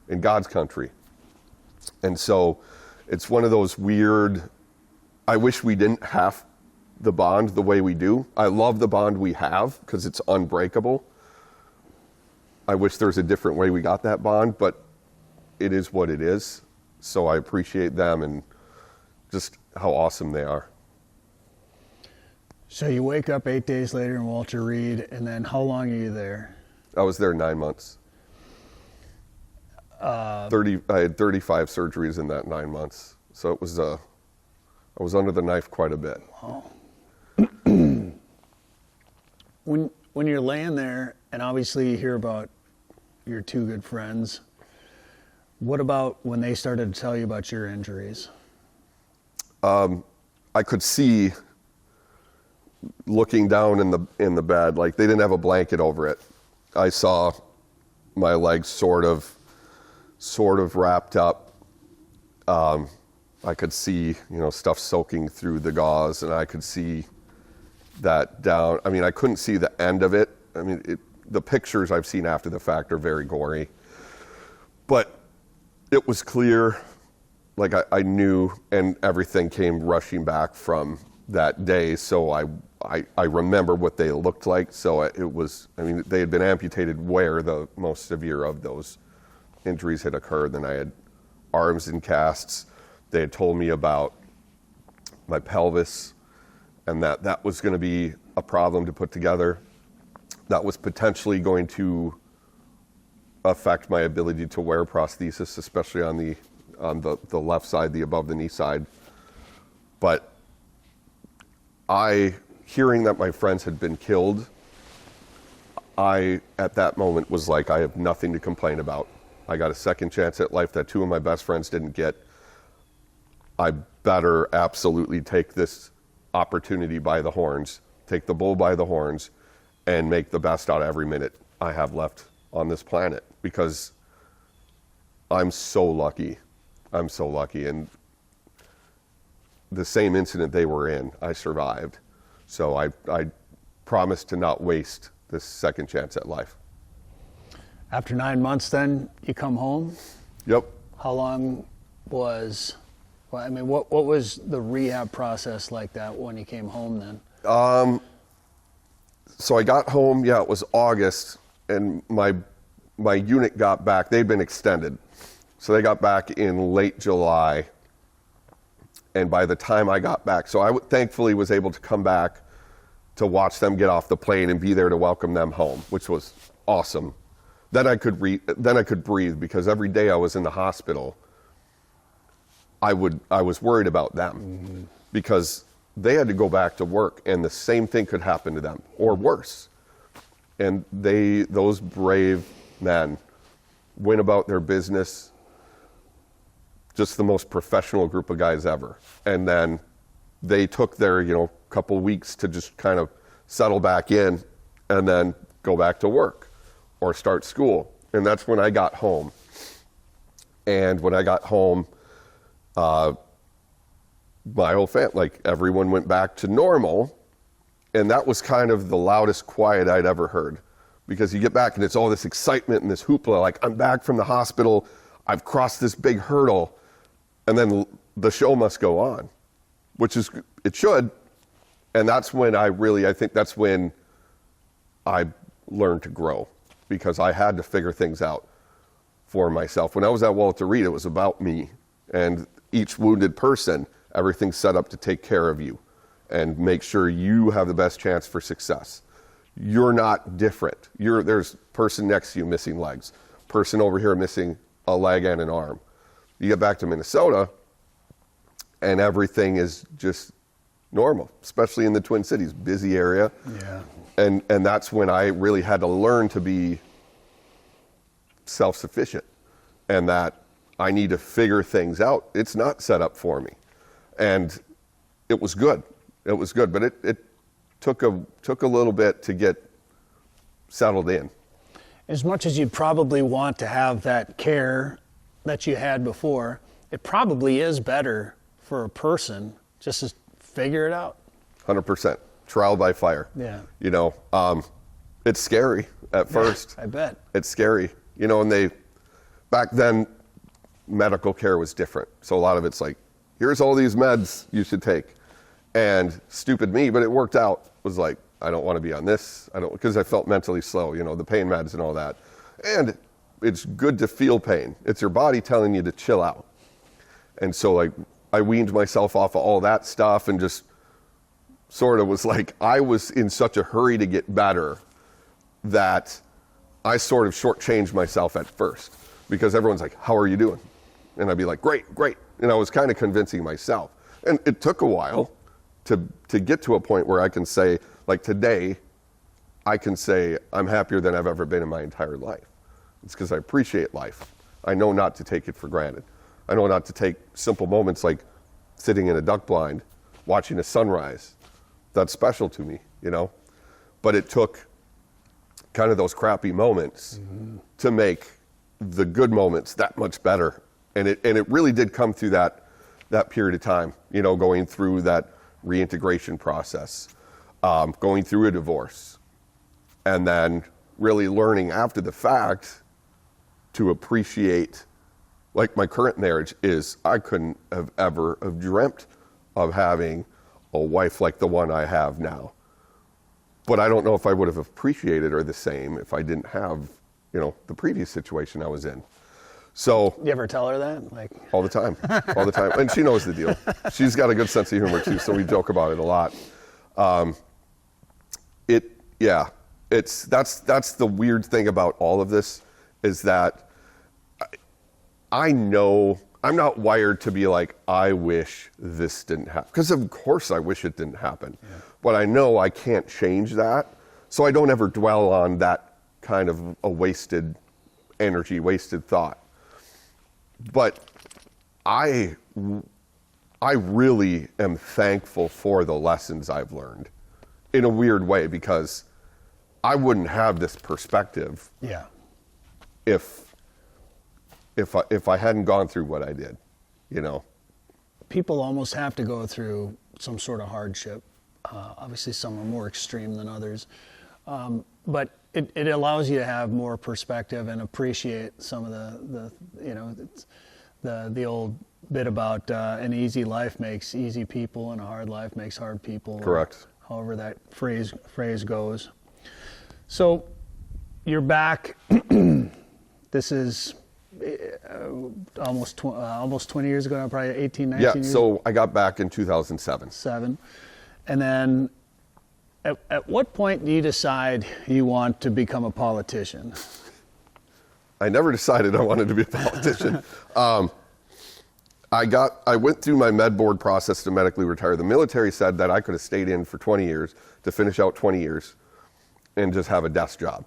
in God's country. And so it's one of those weird, I wish we didn't have the bond the way we do. I love the bond we have because it's unbreakable. I wish there's a different way we got that bond, but it is what it is. So I appreciate them and just how awesome they are. So you wake up 8 days later in Walter Reed, and then how long are you there? I was there 9 months. I had 35 surgeries in that 9 months. So it was, I was under the knife quite a bit. Wow. When you're laying there, and obviously you hear about your two good friends, what about when they started to tell you about your injuries? I could see, looking down in the bed, like they didn't have a blanket over it. I saw my legs sort of wrapped up. I could see, stuff soaking through the gauze, and I could see that down. I mean, I couldn't see the end of it. I mean, the pictures I've seen after the fact are very gory, but it was clear. Like I knew, and everything came rushing back from that day. So I remember what they looked like. So it was, I mean, they had been amputated where the most severe of those injuries had occurred. Then I had arms in casts. They had told me about my pelvis and that was going to be a problem to put together. That was potentially going to affect my ability to wear prosthesis, especially on the left side, the above the knee side. But hearing that my friends had been killed, I, at that moment, was like, I have nothing to complain about. I got a second chance at life that two of my best friends didn't get. I better absolutely take this opportunity by the horns, take the bull by the horns, and make the best out of every minute I have left on this planet, because I'm so lucky. I'm so lucky. And the same incident they were in, I survived. So I promised to not waste this second chance at life. After 9 months then, you come home? Yep. How long was, well, I mean, what was the rehab process like that when you came home then? So I got home, it was August, and my unit got back. They'd been extended. So they got back in late July. And by the time I got back, so I thankfully was able to come back to watch them get off the plane and be there to welcome them home, which was awesome. Then I could breathe, because every day I was in the hospital, I was worried about them, because they had to go back to work and the same thing could happen to them or worse. And those brave men went about their business, just the most professional group of guys ever. And then they took their, couple weeks to just kind of settle back in and then go back to work or start school. And that's when I got home. And when I got home, my whole family, like everyone went back to normal. And that was kind of the loudest quiet I'd ever heard, because you get back and it's all this excitement and this hoopla, like I'm back from the hospital, I've crossed this big hurdle, and then the show must go on, which is, it should. And that's when I think that's when I learned to grow, because I had to figure things out for myself. When I was at Walter Reed, it was about me, and each wounded person, everything's set up to take care of you and make sure you have the best chance for success. You're not different. There's person next to you missing legs, person over here missing a leg and an arm. You get back to Minnesota and everything is just normal, especially in the Twin Cities, busy area. Yeah. And that's when I really had to learn to be self-sufficient, and that I need to figure things out. It's not set up for me. And it was good. It was good, but it took a little bit to get settled in. as much as you'd probably want to have that care that you had before, it probably is better for a person just to figure it out. 100%. Trial by fire. Yeah. You know, it's scary at first. I bet. It's scary. You know, and back then, medical care was different. So a lot of it's like, here's all these meds you should take. And stupid me, but it worked out, was like, I don't want to be on this. Because I felt mentally slow, you know, the pain meds and all that. And it's good to feel pain. It's your body telling you to chill out. And so like, I weaned myself off of all that stuff and just sort of was like, I was in such a hurry to get better that I sort of shortchanged myself at first, because everyone's like, how are you doing? And I'd be like, great. And I was kind of convincing myself. And it took a while to get to a point where I can say, like today, I can say I'm happier than I've ever been in my entire life. It's because I appreciate life. I know not to take it for granted. I know not to take simple moments like sitting in a duck blind, watching a sunrise. That's special to me, you know? But it took kind of those crappy moments to make the good moments that much better. And it really did come through that period of time, you know, going through that reintegration process, going through a divorce, and then really learning after the fact to appreciate, like my current marriage is, I couldn't have ever have dreamt of having a wife like the one I have now. But I don't know if I would have appreciated her the same if I didn't have, you know, the previous situation I was in. So You ever tell her that? Like all the time. And she knows the deal. She's got a good sense of humor too, so we joke about it a lot. That's the weird thing about all of this, is that I know I'm not wired to be like, I wish this didn't happen. Because of course I wish it didn't happen. Yeah. But I know I can't change that. So I don't ever dwell on that kind of a wasted energy, wasted thought. But I really am thankful for the lessons I've learned in a weird way, because I wouldn't have this perspective if I hadn't gone through what I did, you know. People almost have to go through some sort of hardship. Obviously some are more extreme than others. But it allows you to have more perspective and appreciate some of the you know, the old bit about an easy life makes easy people and a hard life makes hard people. Correct. However that phrase goes. So you're back. This is almost 20 years ago now, probably 18, 19 years. Yeah, so I got back in 2007. And then at what point do you decide you want to become a politician? I never decided I wanted to be a politician. I went through my med board process to medically retire. The military said that I could have stayed in for 20 years to finish out 20 years and just have a desk job.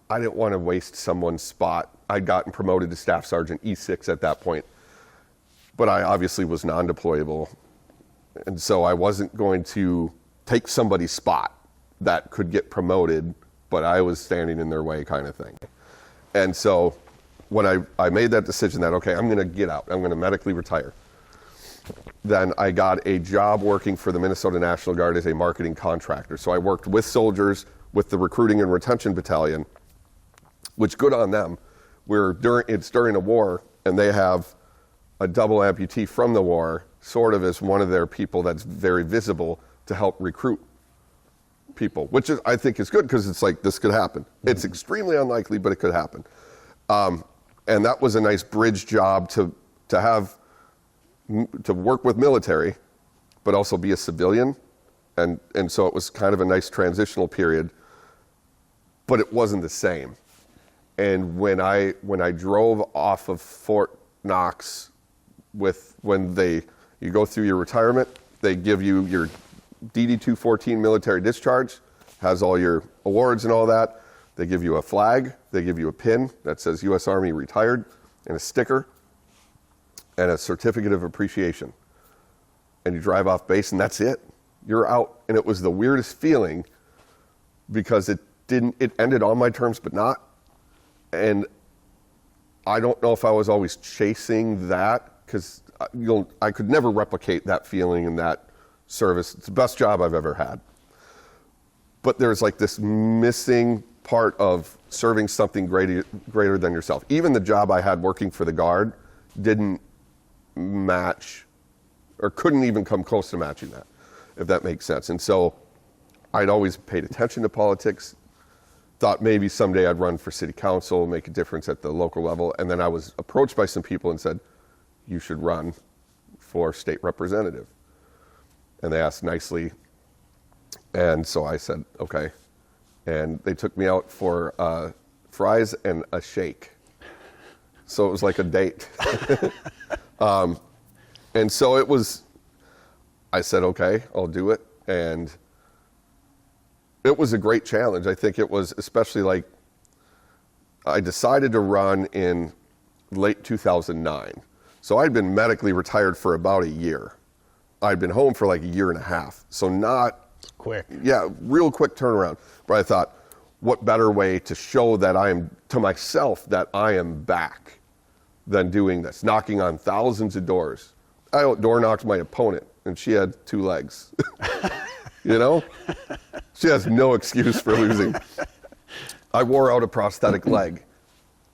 I didn't want to waste someone's spot. I'd gotten promoted to Staff Sergeant E6 at that point, but I obviously was non-deployable. And so I wasn't going to take somebody's spot that could get promoted, but I was standing in their way, kind of thing. And so when I made that decision that, okay, I'm going to get out, I'm going to medically retire, then I got a job working for the Minnesota National Guard as a marketing contractor. So I worked with soldiers, with the recruiting and retention battalion, which good on them. It's during a war, and they have a double amputee from the war, sort of as one of their people that's very visible to help recruit people, which I think is good, because it's like, this could happen. It's extremely unlikely, but it could happen. And that was a nice bridge job to work with military, but also be a civilian. And so it was kind of a nice transitional period, but it wasn't the same. And when I drove off of Fort Knox, you go through your retirement, they give you your DD-214 military discharge, has all your awards and all that. They give you a flag, they give you a pin that says U.S. Army retired, and a sticker, and a certificate of appreciation. And you drive off base, and that's it. You're out. And it was the weirdest feeling, because it ended on my terms, but not. And I don't know if I was always chasing that, because I could never replicate that feeling and that service. It's the best job I've ever had. But there's like this missing part of serving something greater than yourself. Even the job I had working for the Guard didn't match, or couldn't even come close to matching that, if that makes sense. And so I'd always paid attention to politics, thought maybe someday I'd run for city council, make a difference at the local level. And then I was approached by some people and said, you should run for state representative. And they asked nicely. And so I said, okay. And they took me out for fries and a shake. So it was like a date. And so it was, I said, okay, I'll do it. And it was a great challenge. I think it was, especially like, I decided to run in late 2009. So I'd been medically retired for about a year. I'd been home for like a year and a half. So not quick. Yeah, real quick turnaround. But I thought, what better way to show that I am, to myself, that I am back than doing this, knocking on thousands of doors. I door knocked my opponent, and she had 2 legs. You know? She has no excuse for losing. I wore out a prosthetic leg.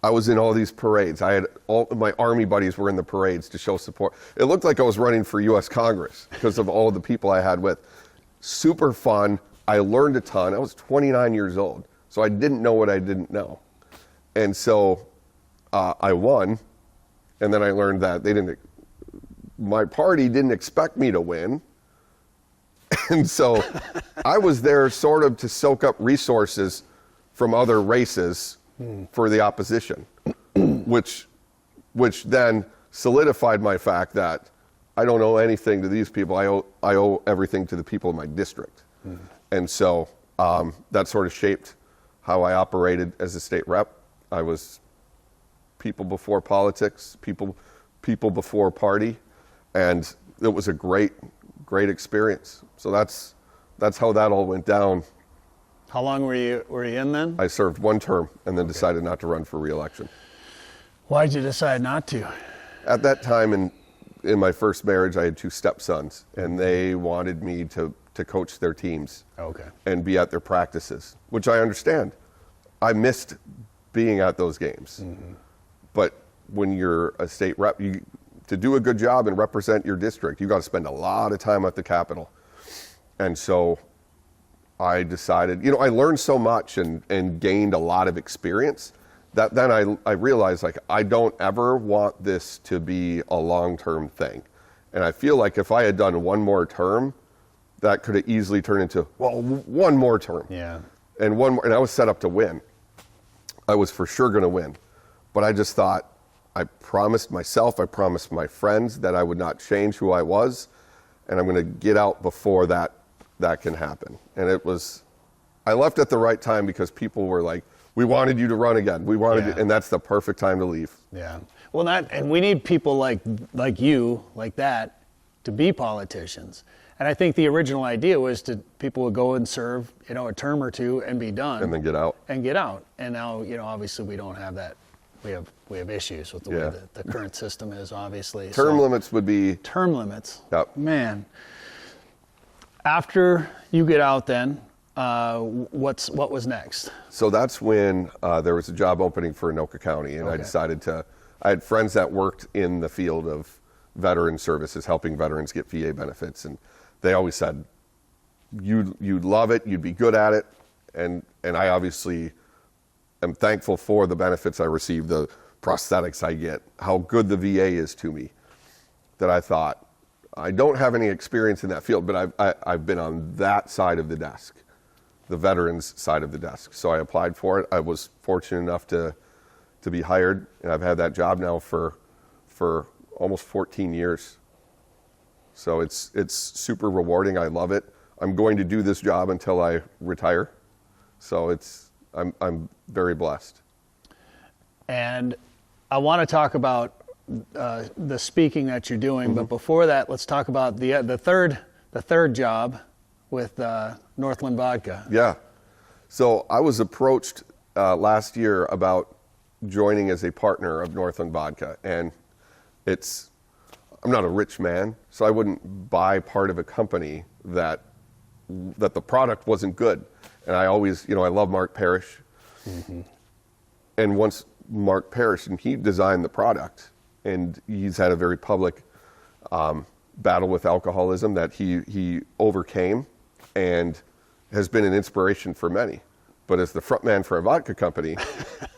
I was in all these parades. I had all my Army buddies were in the parades to show support. It looked like I was running for U.S. Congress because of all the people I had with. Super fun. I learned a ton. I was 29 years old, so I didn't know what I didn't know. And so I won, and then I learned that my party didn't expect me to win. And so I was there sort of to soak up resources from other races for the opposition, which then solidified my fact that I don't owe anything to these people. I owe everything to the people in my district. And so that sort of shaped how I operated as a state rep. I was people before politics, people before party, and it was a great experience. So that's how that all went down. How long were you in then? I served 1 term and then decided not to run for re-election. Why'd you decide not to? At that time in my first marriage, I had 2 stepsons, and they wanted me to coach their teams. Okay. And be at their practices, which I understand. I missed being at those games. But when you're a state rep, to do a good job and represent your district, you got to spend a lot of time at the Capitol. And so I decided, I learned so much and gained a lot of experience that then I realized, like, I don't ever want this to be a long-term thing. And I feel like if I had done 1 more term, that could have easily turned into, 1 more term. Yeah. And I was set up to win. I was for sure going to win. But I just thought, I promised myself, I promised my friends that I would not change who I was, and I'm going to get out before that can happen. And I left at the right time because people were like, we wanted you to run again. We wanted you, and that's the perfect time to leave. Yeah. Well, and we need people like you, like that, to be politicians. And I think the original idea was people would go and serve, a term or 2 and be done. And then get out. And now, obviously we don't have that. We have issues with the way the current system is, obviously. Term limits would be... Term limits. Yep. Man. After you get out then, what was next? So that's when there was a job opening for Anoka County, and I decided I had friends that worked in the field of veteran services, helping veterans get VA benefits, and they always said, you'd love it, you'd be good at it, and I obviously am thankful for the benefits I receive, the prosthetics I get, how good the VA is to me, that I thought, I don't have any experience in that field, but I've been on that side of the desk, the veterans side of the desk. So I applied for it. I was fortunate enough to be hired, and I've had that job now for almost 14 years. So it's super rewarding. I love it. I'm going to do this job until I retire. So I'm very blessed. And I want to talk about the speaking that you're doing, but before that, let's talk about the third job with Northland Vodka. Yeah. So I was approached last year about joining as a partner of Northland Vodka. And I'm not a rich man, so I wouldn't buy part of a company that the product wasn't good. And I always, I love Mark Parrish. Mm-hmm. And once Mark Parrish, and he designed the product, and he's had a very public battle with alcoholism that he overcame and has been an inspiration for many. But as the front man for a vodka company,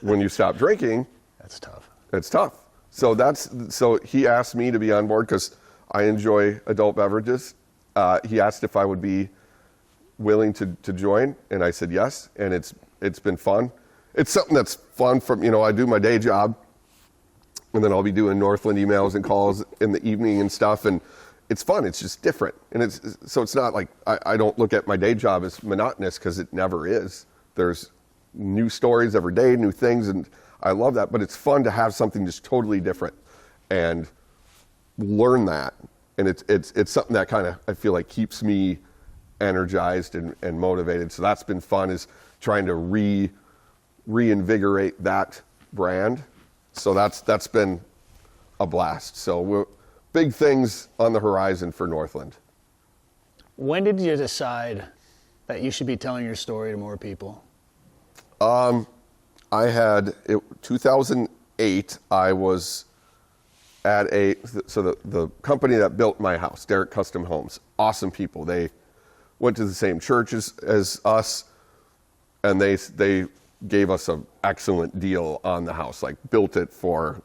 when you stop drinking, that's tough. It's tough. So he asked me to be on board because I enjoy adult beverages. He asked if I would be willing to join, and I said yes, and it's been fun. It's something that's fun from, I do my day job, and then I'll be doing Northland emails and calls in the evening and stuff, and it's fun. It's just different. And it's not like I don't look at my day job as monotonous, because it never is. There's new stories every day, new things, and I love that, but it's fun to have something just totally different and learn that. And it's something that kind of, I feel like, keeps me energized and motivated. So that's been fun, is trying to reinvigorate that brand. So that's been a blast. So big things on the horizon for Northland. When did you decide that you should be telling your story to more people? 2008, I was at the company that built my house, Derrick Custom Homes, awesome people. They went to the same church as us, and they gave us an excellent deal on the house, like built it for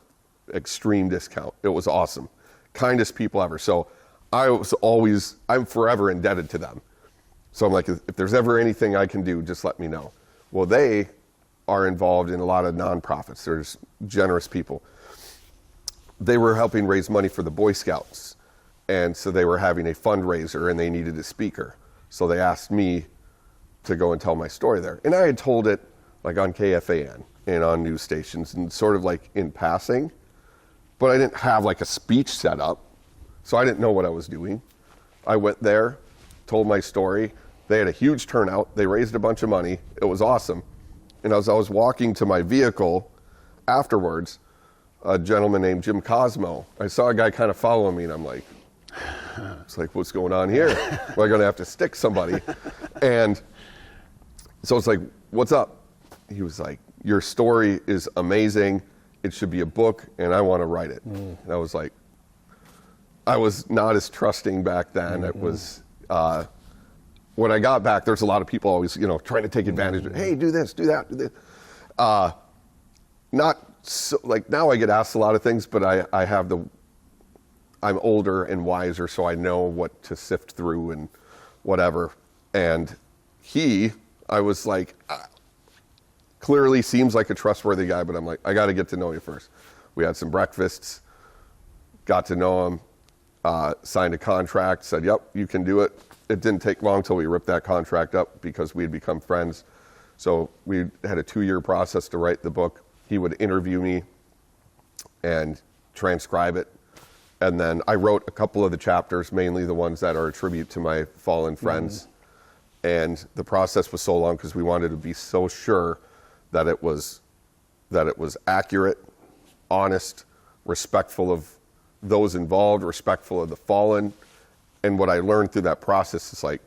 extreme discount. It was awesome. Kindest people ever. So I'm forever indebted to them. So I'm like, if there's ever anything I can do, just let me know. Well, they are involved in a lot of nonprofits. There's generous people. They were helping raise money for the Boy Scouts. And so they were having a fundraiser, and they needed a speaker. So they asked me to go and tell my story there. And I had told it like on KFAN and on news stations, and sort of like in passing, but I didn't have like a speech set up. So I didn't know what I was doing. I went there, told my story. They had a huge turnout. They raised a bunch of money. It was awesome. And as I was walking to my vehicle afterwards, a gentleman named Jim Cosmo, I saw a guy kind of following me, and I'm like, it's like, what's going on here? Am I going to have to stick somebody? And so it's like, what's up? He was like, your story is amazing. It should be a book, and I want to write it. And I was like, I was not as trusting back then. It was, when I got back, there's a lot of people always, trying to take advantage of, hey, do this, do that, do this. Not so, like, now I get asked a lot of things, but I'm older and wiser, so I know what to sift through and whatever. And I was like, clearly seems like a trustworthy guy, but I'm like, I got to get to know you first. We had some breakfasts, got to know him, signed a contract, said, yep, you can do it. It didn't take long till we ripped that contract up, because we had become friends. So we had a 2-year process to write the book. He would interview me and transcribe it. And then I wrote a couple of the chapters, mainly the ones that are a tribute to my fallen friends. And the process was so long because we wanted to be so sure that it was accurate, honest, respectful of those involved, respectful of the fallen. And what I learned through that process is, like,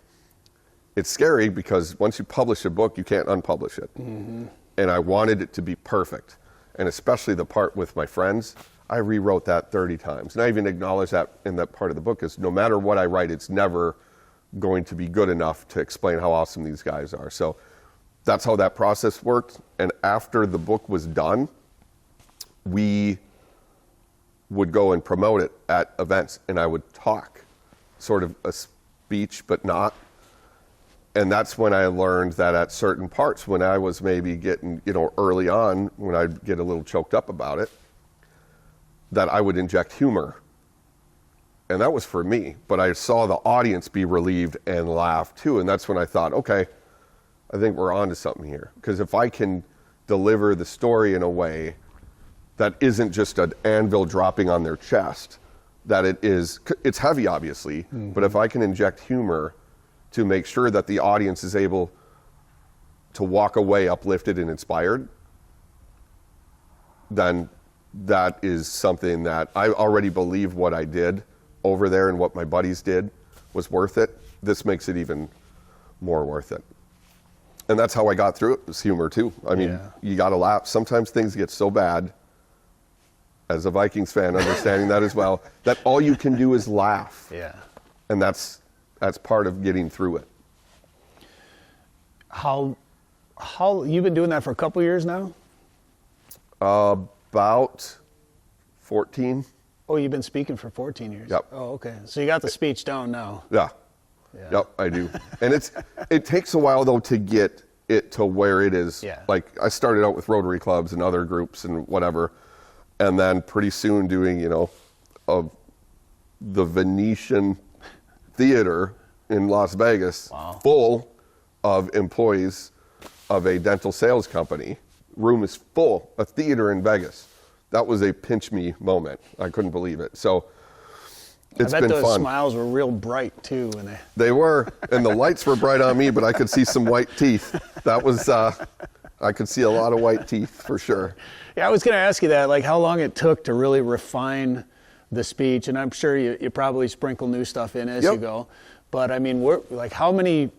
it's scary because once you publish a book, you can't unpublish it. And I wanted it to be perfect. And especially the part with my friends, I rewrote that 30 times. And I even acknowledge that in that part of the book, is no matter what I write, it's never going to be good enough to explain how awesome these guys are. So that's how that process worked. And after the book was done, we would go and promote it at events, and I would talk, sort of a speech, but not. And that's when I learned that at certain parts, when I was maybe getting, early on, when I'd get a little choked up about it, that I would inject humor. And that was for me, but I saw the audience be relieved and laugh too. And that's when I thought, okay, I think we're onto something here. Because if I can deliver the story in a way that isn't just an anvil dropping on their chest, that it's heavy, obviously, but if I can inject humor to make sure that the audience is able to walk away uplifted and inspired, then that is something that I already believe what I did over there and what my buddies did was worth it. This makes it even more worth it. And that's how I got through it, was humor too. I mean, you got to laugh. Sometimes things get so bad, as a Vikings fan, understanding that as well, that all you can do is laugh. Yeah. And that's part of getting through it. How you've been doing that for a couple years now? About 14. Oh, you've been speaking for 14 years. Yep. Oh, okay. So you got the speech down now. Yeah. Yep, I do. And it takes a while though to get it to where it is. Yeah. Like I started out with Rotary clubs and other groups and whatever, and then pretty soon doing, the Venetian Theater in Las Vegas, full of employees of a dental sales company. Room is full, a theater in Vegas. That was a pinch me moment. I couldn't believe it. So it's I bet been those fun. smiles were real bright too when They were, and the lights were bright on me, but I could see some white teeth. That was, I could see a lot of white teeth for sure. Yeah, I was going to ask you that, like how long it took to really refine the speech, and I'm sure you probably sprinkle new stuff in as you go. But I mean, how many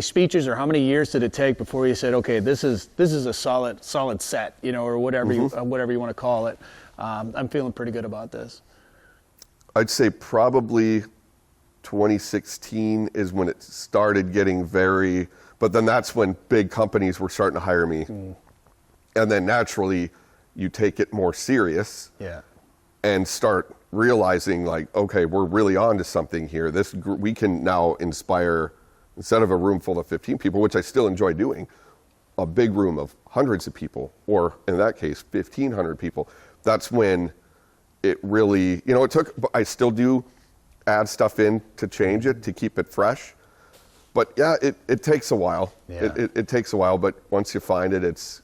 speeches or how many years did it take before you said, okay, this is a solid set, or whatever you want to call it. I'm feeling pretty good about this. I'd say probably 2016 is when it started getting but then that's when big companies were starting to hire me. And then naturally you take it more serious and start realizing like, okay, we're really on to something here. We can now inspire, instead of a room full of 15 people, which I still enjoy doing, a big room of hundreds of people, or in that case, 1,500 people. That's when it really, I still do add stuff in to change it, to keep it fresh. But yeah, it takes a while. Yeah. It takes a while, but once you find it, it's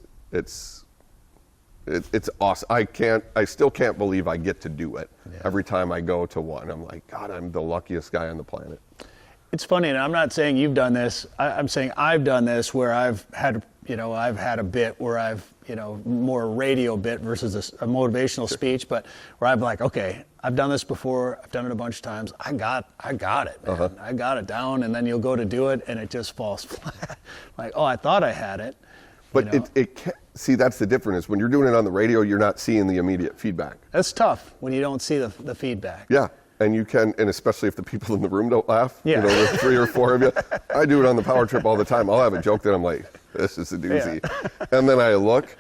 awesome. I still can't believe I get to do it. Every time I go to one, I'm like, God, I'm the luckiest guy on the planet. It's funny, and I'm not saying you've done this. I'm saying I've done this where I've had a bit where I've, more radio bit versus a motivational speech, but where I'm like, okay, I've done this before. I've done it a bunch of times. I got it, man. I got it down, and then you'll go to do it, and it just falls flat. Like, oh, I thought I had it. But it can't, see, that's the difference. When you're doing it on the radio, you're not seeing the immediate feedback. That's tough when you don't see the feedback. Yeah. And you can, and especially if the people in the room don't laugh, Yeah. There's 3 or 4 of you. I do it on the power trip all the time. I'll have a joke that I'm like, this is a doozy. Yeah. And then I look,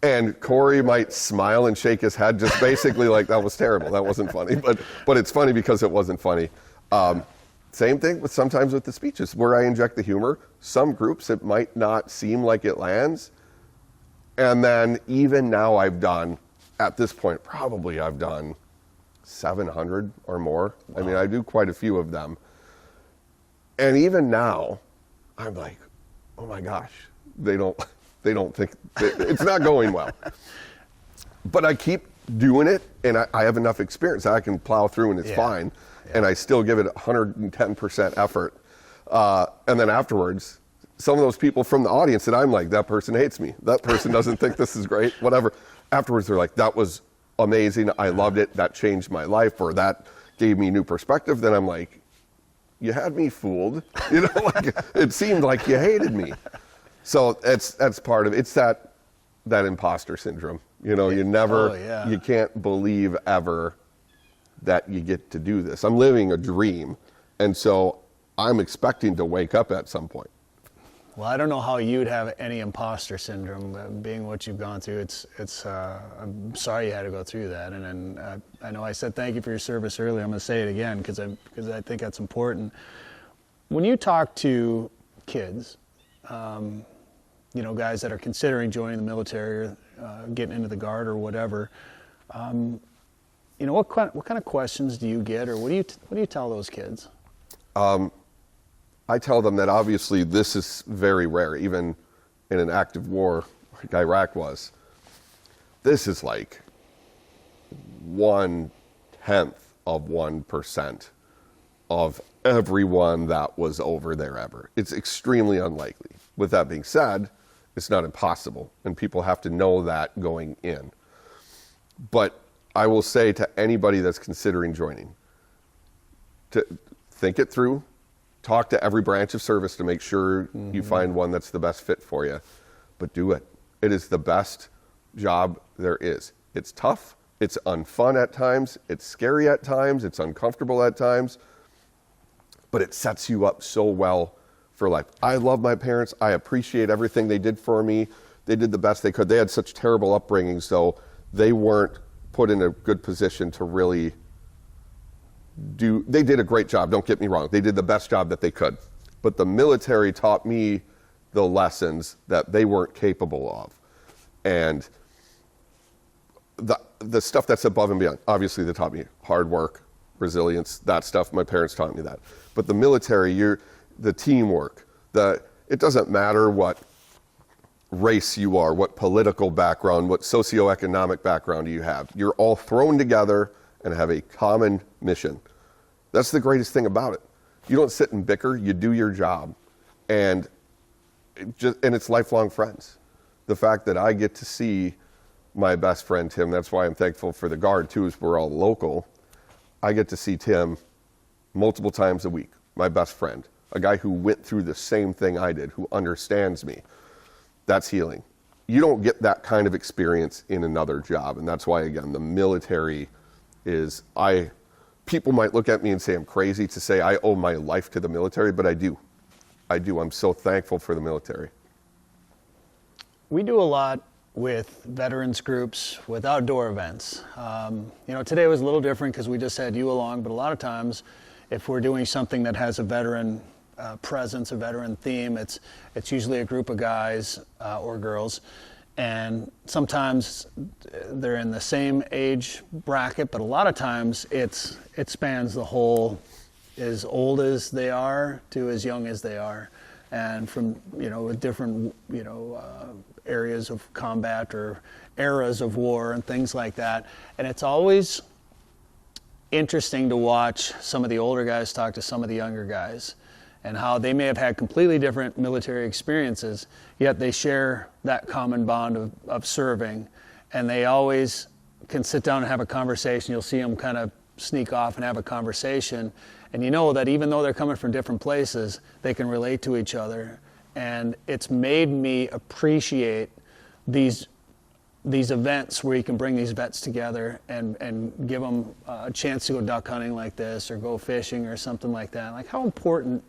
and Corey might smile and shake his head, just basically like, that was terrible. That wasn't funny. But it's funny because it wasn't funny. Same thing sometimes with the speeches, where I inject the humor. Some groups, it might not seem like it lands. And then even now at this point, probably I've done 700 or more. Wow. I mean, I do quite a few of them. And even now, I'm like, oh my gosh, they don't think, it's not going well. But I keep doing it, and I have enough experience that I can plow through and it's fine. Yeah. And I still give it 110% effort. And then afterwards, some of those people from the audience that I'm like, that person hates me. That person doesn't think this is great, whatever. Afterwards, they're like, that was amazing. I loved it. That changed my life, or that gave me new perspective. Then I'm like, you had me fooled. Like it seemed like you hated me. So that's part of it. It's that imposter syndrome. You never, you can't believe ever that you get to do this. I'm living a dream. And so I'm expecting to wake up at some point. Well, I don't know how you'd have any imposter syndrome, being what you've gone through. I'm sorry you had to go through that. And then I know I said thank you for your service earlier. I'm going to say it again because I think that's important. When you talk to kids, guys that are considering joining the military or getting into the Guard or whatever, what kind of questions do you get, or what do you tell those kids? I tell them that obviously this is very rare, even in an active war like Iraq was. This is like 1/10 of 1% of everyone that was over there ever. It's extremely unlikely. With that being said, it's not impossible, and people have to know that going in. But I will say to anybody that's considering joining, to think it through, talk to every branch of service to make sure you find one that's the best fit for you, but do it. It is the best job there is. It's tough, it's unfun at times, it's scary at times, it's uncomfortable at times, but it sets you up so well for life. I love my parents. I appreciate everything they did for me. They did the best they could. They had such terrible upbringings, so they weren't put in a good position to really they did a great job, don't get me wrong. They did the best job that they could. But the military taught me the lessons that they weren't capable of. And the stuff that's above and beyond, obviously they taught me hard work, resilience, that stuff, my parents taught me that. But the military, the teamwork, it doesn't matter what race you are, what political background, what socioeconomic background you have. You're all thrown together and have a common mission. That's the greatest thing about it. You don't sit and bicker, you do your job. And it's lifelong friends. The fact that I get to see my best friend Tim, that's why I'm thankful for the Guard too, is we're all local. I get to see Tim multiple times a week, my best friend, a guy who went through the same thing I did, who understands me. That's healing. You don't get that kind of experience in another job. And that's why, again, the military is, people might look at me and say I'm crazy to say I owe my life to the military, but I do. I'm so thankful for the military. We do a lot with veterans groups, with outdoor events. Today was a little different because we just had you along, but a lot of times if we're doing something that has a veteran presence, a veteran theme, it's usually a group of guys or girls. And sometimes they're in the same age bracket, but a lot of times it spans the whole, as old as they are to as young as they are, and from with different areas of combat or eras of war and things like that. And it's always interesting to watch some of the older guys talk to some of the younger guys, and how they may have had completely different military experiences, yet they share that common bond of serving, and they always can sit down and have a conversation. You'll see them kind of sneak off and have a conversation, and you know that even though they're coming from different places, they can relate to each other. And it's made me appreciate these events where you can bring these vets together and give them a chance to go duck hunting like this, or go fishing or something like that. Like, how important,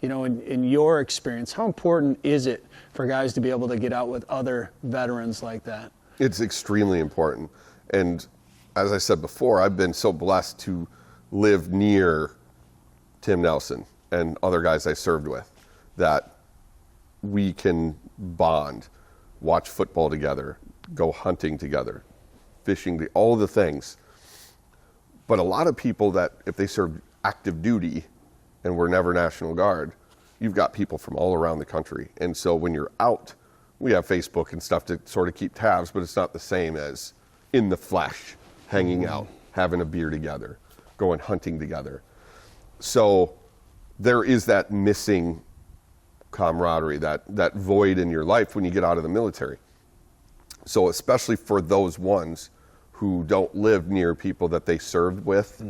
in your experience, how important is it for guys to be able to get out with other veterans like that? It's extremely important. And as I said before, I've been so blessed to live near Tim Nelson and other guys I served with, that we can bond, watch football together, go hunting together, fishing, all the things. But a lot of people that, if they served active duty and were never National Guard, you've got people from all around the country. And so when you're out, we have Facebook and stuff to sort of keep tabs, but it's not the same as in the flesh, hanging out, having a beer together, going hunting together. So there is that missing camaraderie, that void in your life when you get out of the military. So especially for those ones who don't live near people that they served with,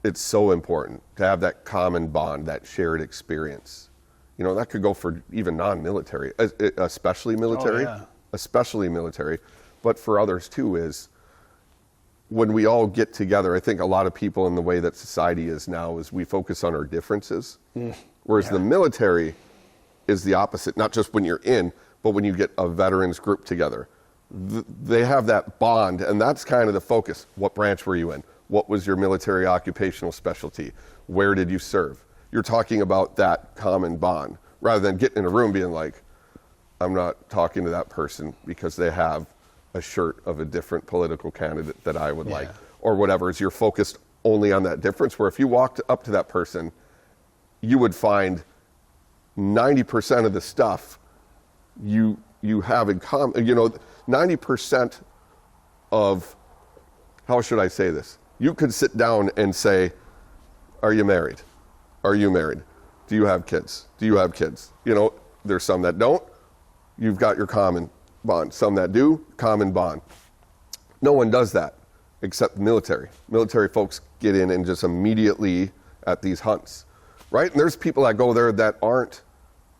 it's so important to have that common bond, that shared experience. That could go for even non-military, especially military, especially military, but for others too, is when we all get together. I think a lot of people, in the way that society is now, is we focus on our differences, whereas the military is the opposite, not just when you're in, but when you get a veterans group together. They have that bond, and that's kind of the focus. What branch were you in? What was your military occupational specialty? Where did you serve? You're talking about that common bond, rather than getting in a room being like, I'm not talking to that person because they have a shirt of a different political candidate that I would like, or whatever. You're focused only on that difference, where if you walked up to that person, you would find 90% of the stuff you have in common. 90% of, how should I say this? You could sit down and say, are you married? Are you married? Do you have kids? Do you have kids? There's some that don't. You've got your common bond. Some that do, common bond. No one does that except the military. Military folks get in and just immediately at these hunts, right? And there's people that go there that aren't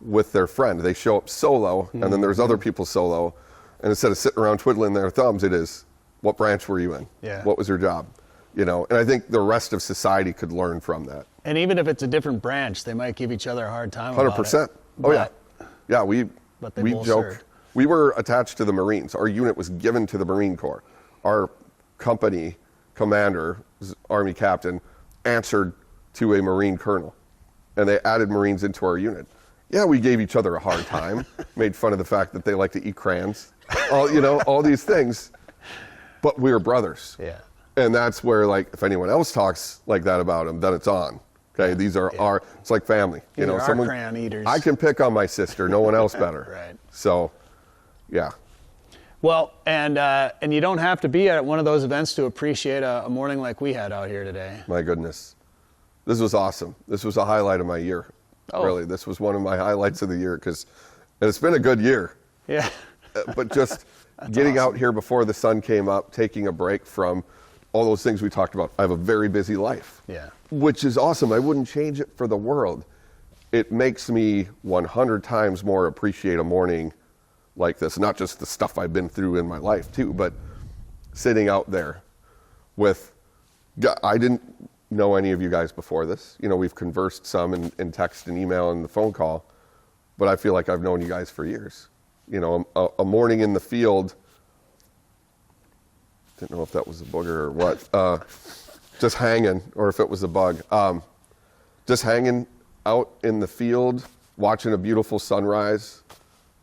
with their friend. They show up solo, and then there's other people solo. And instead of sitting around twiddling their thumbs, it is, what branch were you in? Yeah. What was your job? You know, and I think the rest of society could learn from that. And even if it's a different branch, they might give each other a hard time 100%. Oh, yeah. Yeah, we both joke. served. We were attached to the Marines. Our unit was given to the Marine Corps. Our company commander, Army captain, answered to a Marine colonel. And they added Marines into our unit. Yeah, we gave each other a hard time, made fun of the fact that they like to eat crayons, all these things. But we were brothers. Yeah. And that's where, like, if anyone else talks like that about them, then it's on. Okay, these are our, it's like family. These are our crayon eaters. I can pick on my sister, no one else better. Right. So, yeah. Well, and you don't have to be at one of those events to appreciate a morning like we had out here today. My goodness. This was awesome. This was a highlight of my year. Oh. Really, this was one of my highlights of the year and it's been a good year. Yeah. But just getting out here before the sun came up, taking a break from all those things we talked about. I have a very busy life. Yeah. Which is awesome. I wouldn't change it for the world. It makes me 100 times more appreciate a morning like this. Not just the stuff I've been through in my life too, but sitting out there with, I didn't know any of you guys before this. You know, we've conversed some in text and email and the phone call, but I feel like I've known you guys for years. You know, a morning in the field, didn't know if that was a booger or what, just hanging, or if it was a bug. Just hanging out in the field, watching a beautiful sunrise.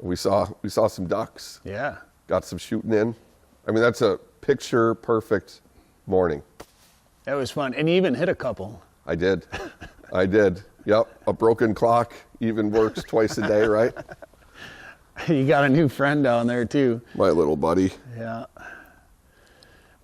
We saw some ducks. Yeah. Got some shooting in. I mean, that's a picture perfect morning. That was fun. And you even hit a couple. I did. Yep. A broken clock even works twice a day, right? You got a new friend down there too. My little buddy. Yeah.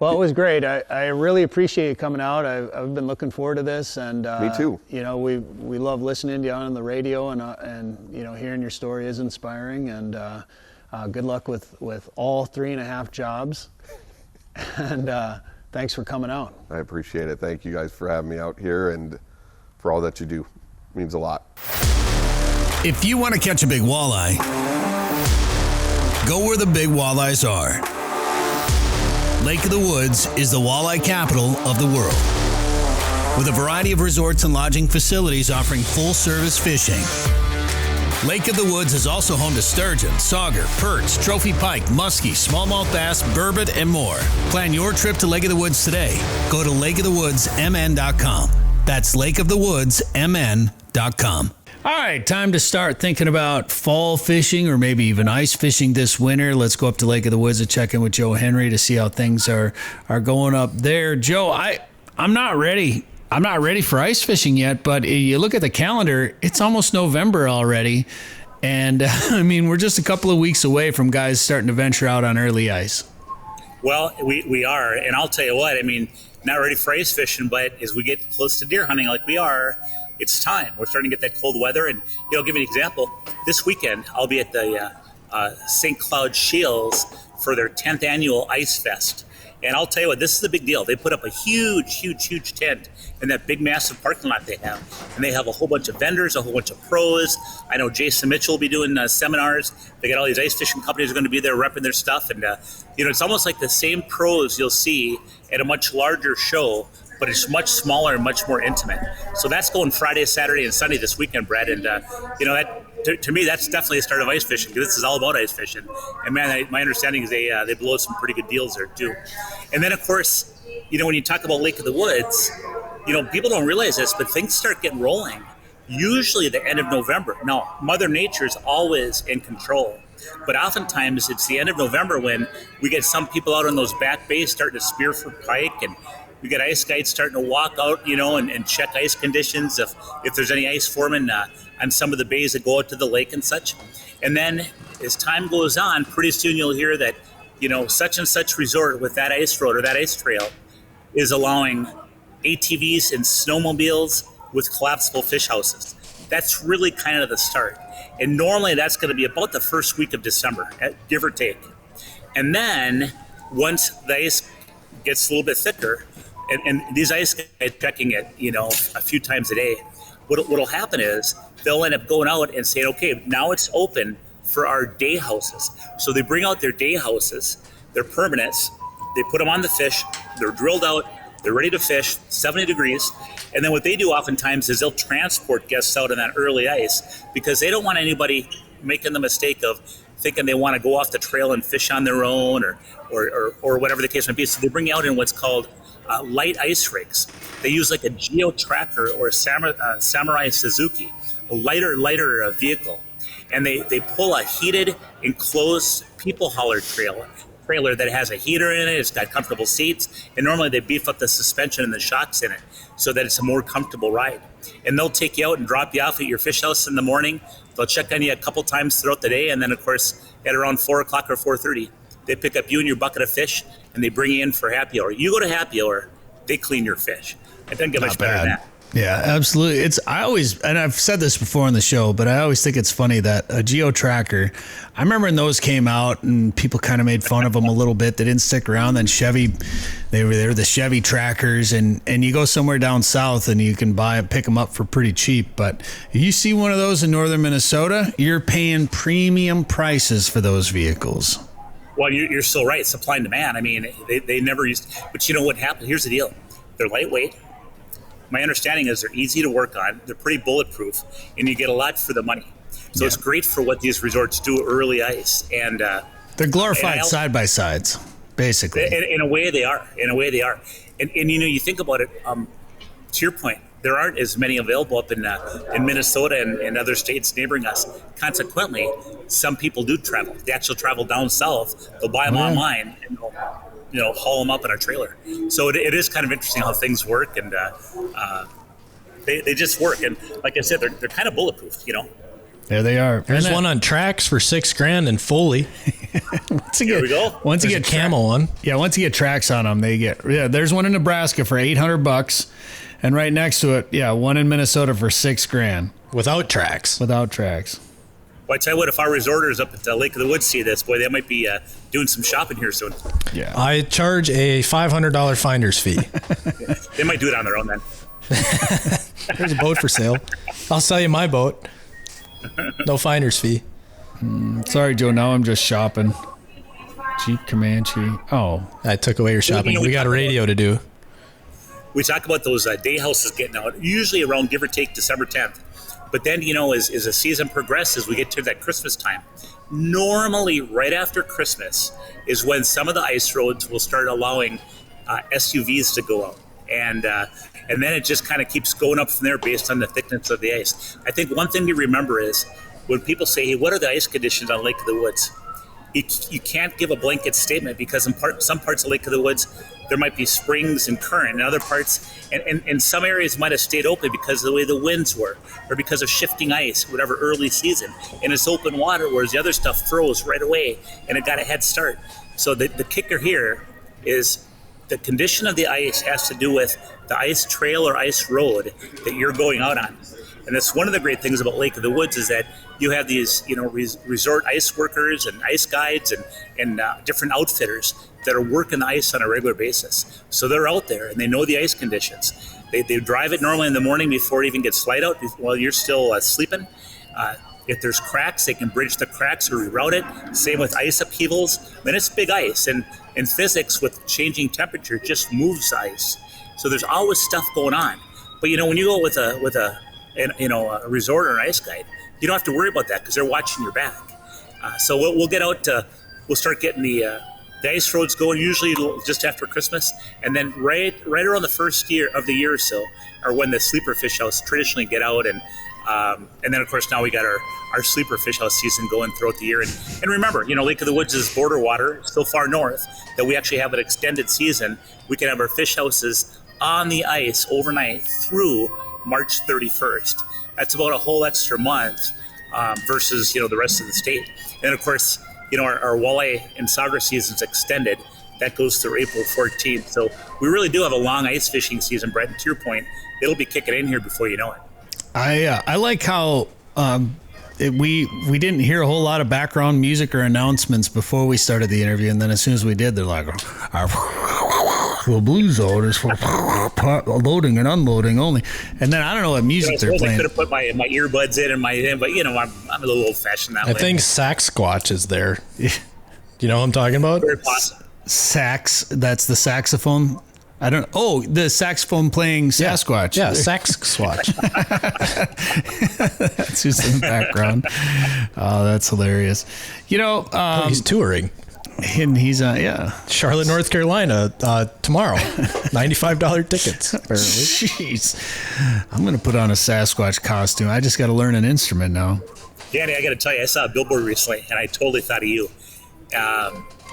Well, it was great. I really appreciate you coming out. I've been looking forward to this, and Me too. You know, we love listening to you on the radio, and you know, hearing your story is inspiring. And good luck with all 3.5 jobs. And thanks for coming out. I appreciate it. Thank you guys for having me out here and for all that you do. It means a lot. If you want to catch a big walleye, go where the big walleyes are. Lake of the Woods is the walleye capital of the world, with a variety of resorts and lodging facilities offering full-service fishing. Lake of the Woods is also home to sturgeon, sauger, perch, trophy pike, muskie, smallmouth bass, burbot, and more. Plan your trip to Lake of the Woods today. Go to lakeofthewoodsmn.com. That's lakeofthewoodsmn.com. All right, time to start thinking about fall fishing or maybe even ice fishing this winter. Let's go up to Lake of the Woods and check in with Joe Henry to see how things are going up there. Joe, I'm not ready. I'm not ready for ice fishing yet, but you look at the calendar, it's almost November already. And I mean, we're just a couple of weeks away from guys starting to venture out on early ice. Well, we are, and I'll tell you what, I mean, not ready for ice fishing, but as we get close to deer hunting like we are, it's time. We're starting to get that cold weather. And, you know, give me an example. This weekend, I'll be at the St. Cloud Shields for their 10th annual Ice Fest. And I'll tell you what, this is a big deal. They put up a huge tent in that big, massive parking lot they have. And they have a whole bunch of vendors, a whole bunch of pros. I know Jason Mitchell will be doing seminars. They got all these ice fishing companies are going to be there repping their stuff. And, you know, it's almost like the same pros you'll see at a much larger show, but it's much smaller and much more intimate. So that's going Friday, Saturday, and Sunday this weekend, Brett. And, you know, that to me, that's definitely a start of ice fishing, because this is all about ice fishing. And, man, my understanding is they blow some pretty good deals there, too. And then, of course, you know, when you talk about Lake of the Woods, you know, people don't realize this, but things start getting rolling usually the end of November. Now, Mother Nature is always in control, but oftentimes it's the end of November when we get some people out on those back bays starting to spear for pike, and we get ice guides starting to walk out, you know, and check ice conditions if there's any ice forming on some of the bays that go out to the lake and such. And then as time goes on, pretty soon you'll hear that, you know, such and such resort with that ice road or that ice trail is allowing ATVs and snowmobiles with collapsible fish houses. That's really kind of the start. And normally that's going to be about the first week of December, give or take. And then once the ice gets a little bit thicker, and these ice guys checking it, a few times a day, what'll happen is they'll end up going out and saying, okay, now it's open for our day houses. So they bring out their day houses, their permanents, they put them on the fish, they're drilled out, they're ready to fish, 70 degrees. And then what they do oftentimes is they'll transport guests out in that early ice because they don't want anybody making the mistake of thinking they want to go off the trail and fish on their own or whatever the case might be. So they bring you out in what's called light ice rigs. They use like a Geo Tracker or a Samurai Suzuki, a lighter vehicle. And they pull a heated, enclosed people hauler trailer that has a heater in it, it's got comfortable seats, and normally they beef up the suspension and the shocks in it so that it's a more comfortable ride. And they'll take you out and drop you off at your fish house in the morning. They'll check on you a couple times throughout the day, and then of course at around 4 o'clock or 4:30, they pick up you and your bucket of fish and they bring you in for happy hour. You go to happy hour, they clean your fish. It doesn't get much better than that. Yeah, absolutely. And I've said this before on the show, but I always think it's funny that a Geo Tracker, I remember when those came out and people kind of made fun of them a little bit. They didn't stick around. Then Chevy, they were the Chevy trackers, and you go somewhere down south and you can pick them up for pretty cheap. But if you see one of those in northern Minnesota, you're paying premium prices for those vehicles. Well, you're so right. Supply and demand. I mean, they never used, but you know what happened? Here's the deal. They're lightweight. My understanding is they're easy to work on. They're pretty bulletproof, and you get a lot for the money. So It's great for what these resorts do early ice. And they're glorified side-by-sides, basically. In a way they are. And you think about it, to your point, there aren't as many available up in Minnesota and other states neighboring us. Consequently, some people do travel. They actually travel down south. They'll buy them online, and they'll haul them up in a trailer. So it is kind of interesting how things work, and they just work. And like I said, they're kind of bulletproof, There they are. There's one on tracks for $6,000 in Foley. There we go. Once you There's get a camo one. Yeah, once you get tracks on them, there's one in Nebraska for $800, and right next to it, one in Minnesota for $6,000 Without tracks. Well, I tell you what, if our resorters up at Lake of the Woods see this, boy, they might be doing some shopping here soon. Yeah. I charge a $500 finder's fee. They might do it on their own then. There's a boat for sale. I'll sell you my boat. No finder's fee. Sorry, Joe. Now I'm just shopping. Jeep Comanche. Oh. I took away your shopping. We got a radio to do. We talk about those day houses getting out, usually around give or take December 10th. But then, as the season progresses, we get to that Christmas time. Normally, right after Christmas is when some of the ice roads will start allowing SUVs to go out. And then it just kind of keeps going up from there based on the thickness of the ice. I think one thing to remember is when people say, hey, what are the ice conditions on Lake of the Woods? You can't give a blanket statement because in some parts of Lake of the Woods, there might be springs and current. In other parts, and some areas might have stayed open because of the way the winds were or because of shifting ice, whatever early season. And it's open water, whereas the other stuff froze right away and it got a head start. So the kicker here is the condition of the ice has to do with the ice trail or ice road that you're going out on. And that's one of the great things about Lake of the Woods is that you have these, resort ice workers and ice guides and different outfitters that are working the ice on a regular basis. So they're out there and they know the ice conditions. They drive it normally in the morning before it even gets light out while you're still sleeping. If there's cracks, they can bridge the cracks or reroute it. Same with ice upheavals. Then it's big ice, and in physics, with changing temperature, just moves ice. So there's always stuff going on. But when you go with a resort or an ice guide, you don't have to worry about that because they're watching your back. So we'll get out. We'll start getting the ice roads going usually just after Christmas, and then right around the first of the year or so, are when the sleeper fish house traditionally get out, and then of course now we got our sleeper fish house season going throughout the year. And remember, Lake of the Woods is border water, so far north that we actually have an extended season. We can have our fish houses on the ice overnight through March 31st. That's about a whole extra month versus the rest of the state. And of course, our walleye and sauger season's extended. That goes through April 14th. So we really do have a long ice fishing season, Brett. And to your point, it'll be kicking in here before you know it. I like how we didn't hear a whole lot of background music or announcements before we started the interview, and then as soon as we did, they're like, "The blue zone is for loading and unloading only." And then I don't know what music they're playing. I could have put my earbuds in, but I'm a little old fashioned that way. I think Sasquatch is there. You know what I'm talking about? Very possible. Sax. That's the saxophone. I don't. Oh, the saxophone playing Sasquatch. Yeah, Sasquatch. That's who's in the background. Oh, that's hilarious. He's touring. And he's Charlotte, North Carolina tomorrow. $95 tickets. Apparently. Jeez, I'm gonna put on a Sasquatch costume. I just got to learn an instrument now. Danny, I got to tell you, I saw a billboard recently, and I totally thought of you.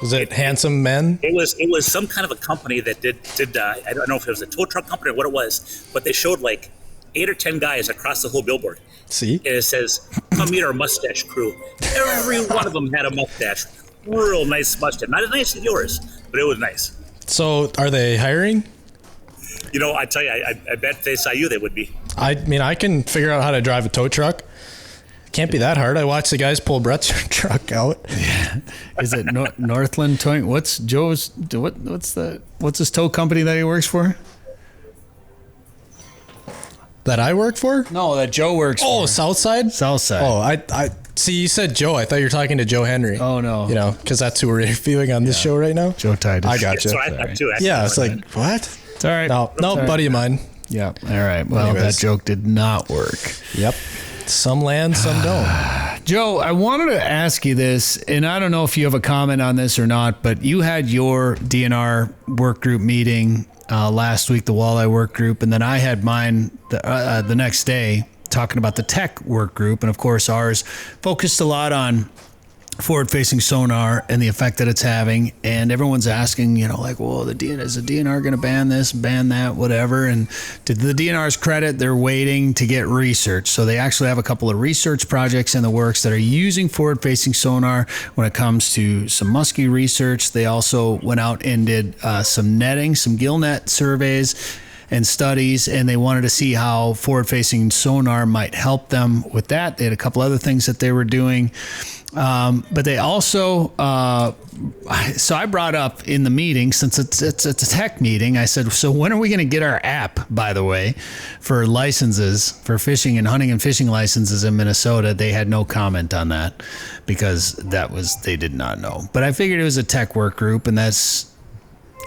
Was it Handsome Men? It was some kind of a company that did I don't know if it was a tow truck company or what it was, but they showed like 8 or 10 guys across the whole billboard. See? And it says, "Come meet our mustache crew." Every one of them had a mustache. Real nice mustache. Not as nice as yours, but it was nice. So are they hiring? I tell you, I bet if they saw you, they would be. I mean, I can figure out how to drive a tow truck. Can't be that hard. I watched the guys pull Brett's truck out. Yeah. Is it Northland Towing? What's Joe's? What's his tow company that he works for? That I work for? No, that Joe works for. Oh, Southside? Southside. Oh, I see. You said Joe. I thought you were talking to Joe Henry. Oh no. Because that's who we're interviewing on this show right now. Joe Titus. I got you. So I thought too. Yeah, it's like what? It's all right. No, buddy of mine. Yeah. All right. Well, Anyways. that joke did not work. Yep. Some land, some don't. Joe, I wanted to ask you this, and I don't know if you have a comment on this or not, but you had your DNR work group meeting last week, the Walleye work group, and then I had mine the next day talking about the tech work group. And of course, ours focused a lot on forward-facing sonar and the effect that it's having, and everyone's asking, well, is the DNR going to ban this, ban that, whatever? And to the DNR's credit, they're waiting to get research. So they actually have a couple of research projects in the works that are using forward-facing sonar when it comes to some muskie research. They also went out and did some netting, some gill net surveys and studies, and they wanted to see how forward-facing sonar might help them with that. They had a couple other things that they were doing. But they also, so I brought up in the meeting, since it's a tech meeting, I said, so when are we going to get our app, by the way, for licenses, for fishing and hunting and fishing licenses in Minnesota? They had no comment on that because they did not know. But I figured it was a tech work group, and that's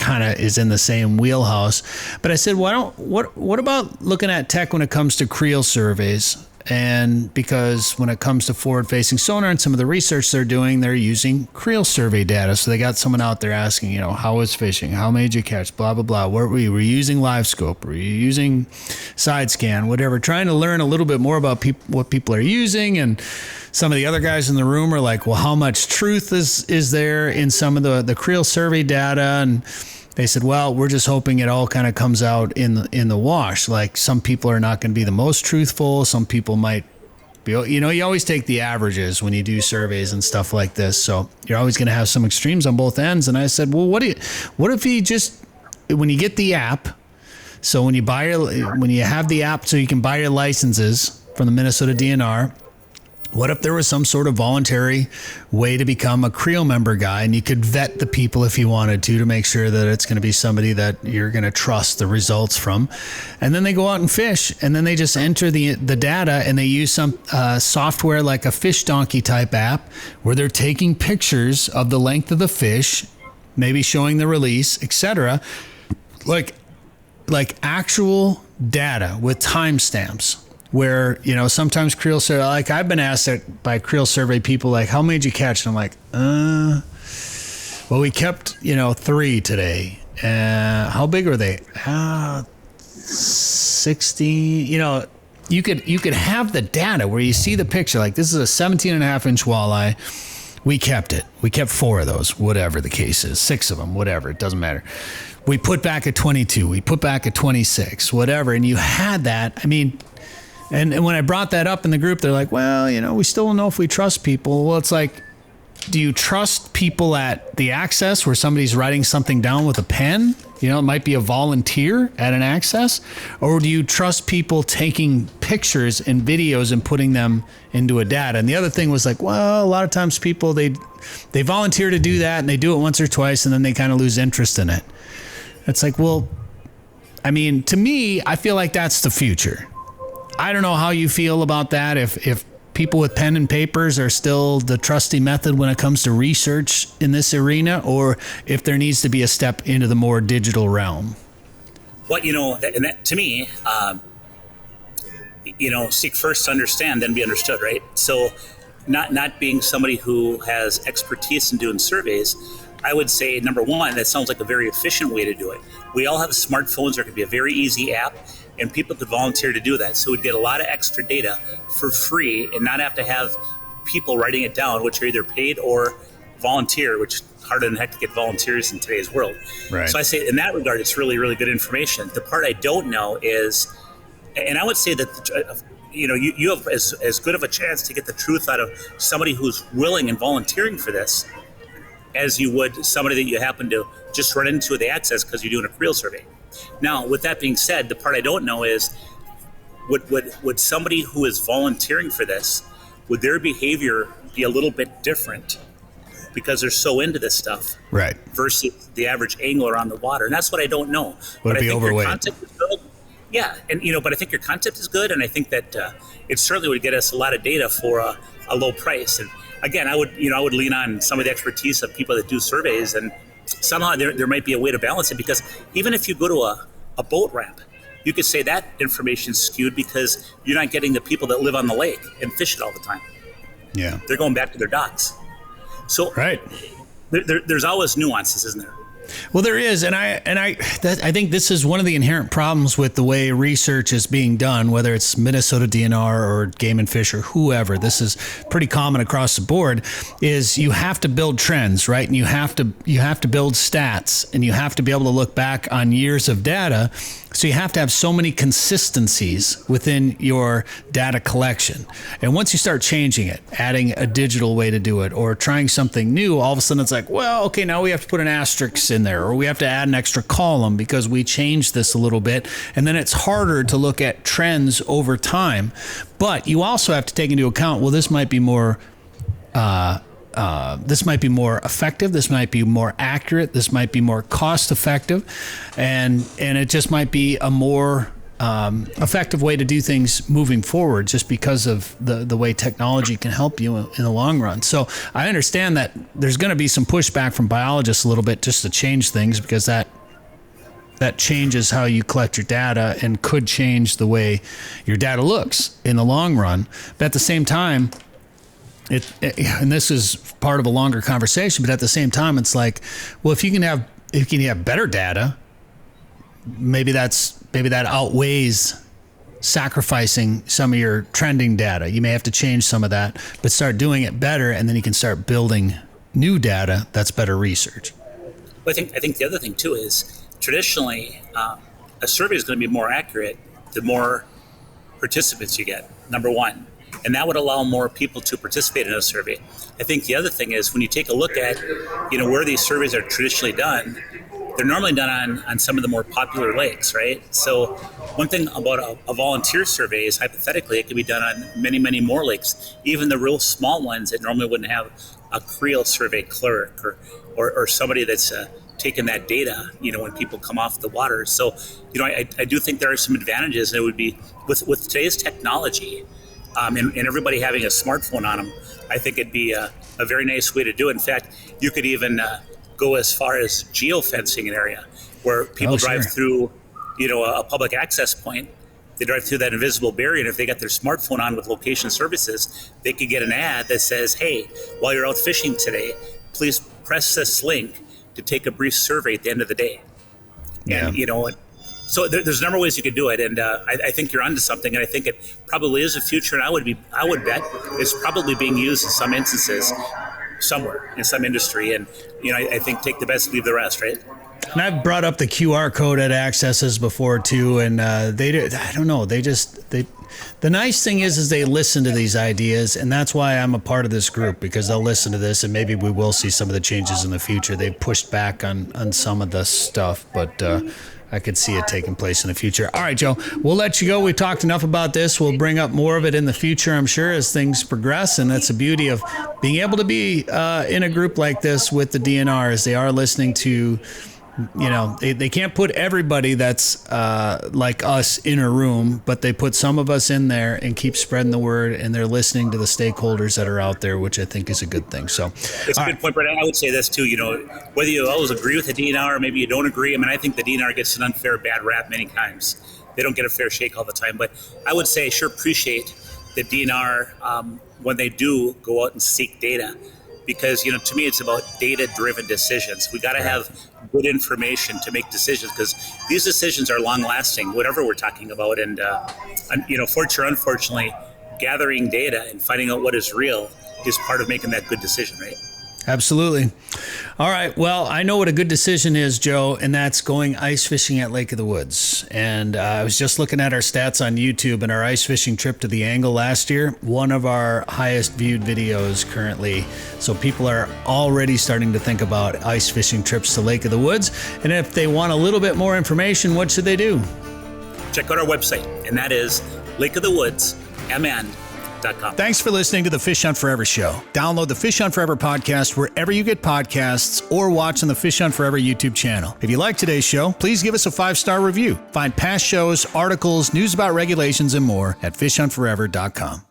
kind of is in the same wheelhouse. But I said, what about looking at tech when it comes to creel surveys? And because when it comes to forward-facing sonar and some of the research they're doing, they're using creel survey data. So they got someone out there asking, how was fishing? How made you catch? Blah, blah, blah. What were you? Were you using live scope? Were you using side scan? Whatever. Trying to learn a little bit more about what people are using. And some of the other guys in the room are like, well, how much truth is there in some of the creel survey data? And they said, well, we're just hoping it all kind of comes out in the wash. Like, some people are not going to be the most truthful. Some people might be, you always take the averages when you do surveys and stuff like this. So you're always going to have some extremes on both ends. And I said, well, what if you just, when you get the app, so when you have the app so you can buy your licenses from the Minnesota DNR, what if there was some sort of voluntary way to become a creel member guy, and you could vet the people if you wanted to make sure that it's going to be somebody that you're going to trust the results from? And then they go out and fish, and then they just enter the data, and they use some software like a Fish Donkey type app where they're taking pictures of the length of the fish, maybe showing the release, etc. Like actual data with timestamps. Where, sometimes creel survey, like I've been asked by creel survey people, like, how many did you catch? And I'm like, well, we kept, 3 today. How big are they? 60, you could have the data where you see the picture, like this is a 17.5-inch walleye. We kept it. We kept 4 of those, whatever the case is, 6 of them, whatever, it doesn't matter. We put back a 22, we put back a 26, whatever. And you had that. I mean, And when I brought that up in the group, they're like, well, we still don't know if we trust people. Well, it's like, do you trust people at the access where somebody's writing something down with a pen? You know, it might be a volunteer at an access, or do you trust people taking pictures and videos and putting them into a data? And the other thing was like, well, a lot of times people, they volunteer to do that and they do it once or twice and then they kind of lose interest in it. It's like, well, I mean, to me, I feel like that's the future. I don't know how you feel about that. If people with pen and papers are still the trusty method when it comes to research in this arena, or if there needs to be a step into the more digital realm. Well, and that, to me, seek first to understand, then be understood, right? So not being somebody who has expertise in doing surveys, I would say, number one, that sounds like a very efficient way to do it. We all have smartphones. There could be a very easy app, and people could volunteer to do that. So we'd get a lot of extra data for free and not have to have people writing it down, which are either paid or volunteer, which is harder than heck to get volunteers in today's world. Right. So I say in that regard, it's really, really good information. The part I don't know is, and I would say that, you have as good of a chance to get the truth out of somebody who's willing and volunteering for this as you would somebody that you happen to just run into at the access because you're doing a Creel survey. Now, with that being said, the part I don't know is, would somebody who is volunteering for this, would their behavior be a little bit different because they're so into this stuff, right, versus the average angler on the water? And that's what I don't know. Would but it be I think overweight? Your concept is good. Yeah, and but I think your concept is good, and I think that it certainly would get us a lot of data for a low price. And again, I would lean on some of the expertise of people that do surveys, and somehow there might be a way to balance it, because even if you go to a boat ramp, you could say that information's skewed because you're not getting the people that live on the lake and fish it all the time. Yeah. They're going back to their docks. So right. There's always nuances, isn't there? Well, there is, and I think this is one of the inherent problems with the way research is being done, whether it's Minnesota DNR or Game and Fish or whoever. This is pretty common across the board. Is you have to build trends, right? And you have to build stats, and you have to be able to look back on years of data. So you have to have so many consistencies within your data collection. And once you start changing it, adding a digital way to do it, or trying something new, all of a sudden it's like, well, okay, now we have to put an asterisk in there, or we have to add an extra column because we changed this a little bit. And then it's harder to look at trends over time. But you also have to take into account, well, this might be more effective. This might be more accurate. This might be more cost effective, and it just might be a more effective way to do things moving forward, just because of the way technology can help you in the long run. So I understand that there's going to be some pushback from biologists a little bit just to change things, because that changes how you collect your data and could change the way your data looks in the long run. But at the same time, and this is part of a longer conversation, but at the same time, it's like, well, if you can have better data, maybe that outweighs sacrificing some of your trending data. You may have to change some of that, but start doing it better, and then you can start building new data that's better research. Well, I think the other thing too is, traditionally, a survey is going to be more accurate the more participants you get, number one. And that would allow more people to participate in a survey. I think the other thing is, when you take a look at, where these surveys are traditionally done, they're normally done on some of the more popular lakes, right? So one thing about a volunteer survey is, hypothetically, it can be done on many, many more lakes, even the real small ones that normally wouldn't have a Creel survey clerk or somebody that's taking that data, when people come off the water. So, I do think there are some advantages, and it would be with today's technology, and everybody having a smartphone on them, I think it'd be a very nice way to do it. In fact, you could even go as far as geofencing an area where people drive through, a public access point. They drive through that invisible barrier, and if they got their smartphone on with location services, they could get an ad that says, hey, while you're out fishing today, please press this link to take a brief survey at the end of the day. Yeah. And, so there's a number of ways you could do it, and I think you're onto something, and I think it probably is a future, and I would bet it's probably being used in some instances somewhere in some industry, and I think take the best, leave the rest, right? And I've brought up the QR code at Accesses before too, and I don't know, the nice thing is they listen to these ideas, and that's why I'm a part of this group, because they'll listen to this, and maybe we will see some of the changes in the future. They've pushed back on some of the stuff, but I could see it taking place in the future. All right, Joe, we'll let you go. We talked enough about this. We'll bring up more of it in the future, I'm sure, as things progress, and that's the beauty of being able to be in a group like this with the DNR, is they are listening to, they can't put everybody that's like us in a room, but they put some of us in there and keep spreading the word, and they're listening to the stakeholders that are out there, which I think is a good thing. So it's a good point, Brett. I would say this too, whether you always agree with the DNR or maybe you don't agree. I mean, I think the DNR gets an unfair bad rap many times. They don't get a fair shake all the time, but I would say I sure appreciate the DNR when they do go out and seek data. Because, to me, it's about data-driven decisions. We got to have good information to make decisions, because these decisions are long-lasting, whatever we're talking about. And, fortunately or unfortunately, gathering data and finding out what is real is part of making that good decision, right? Absolutely. All right. Well, I know what a good decision is, Joe, and that's going ice fishing at Lake of the Woods. And I was just looking at our stats on YouTube, and our ice fishing trip to the Angle last year, one of our highest viewed videos currently. So people are already starting to think about ice fishing trips to Lake of the Woods. And if they want a little bit more information, what should they do? Check out our website, and that is lakeofthewoodsmn.com. Thanks for listening to the Fish Hunt Forever show. Download the Fish Hunt Forever podcast wherever you get podcasts, or watch on the Fish Hunt Forever YouTube channel. If you like today's show, please give us a 5-star review. Find past shows, articles, news about regulations, and more at fishhuntforever.com.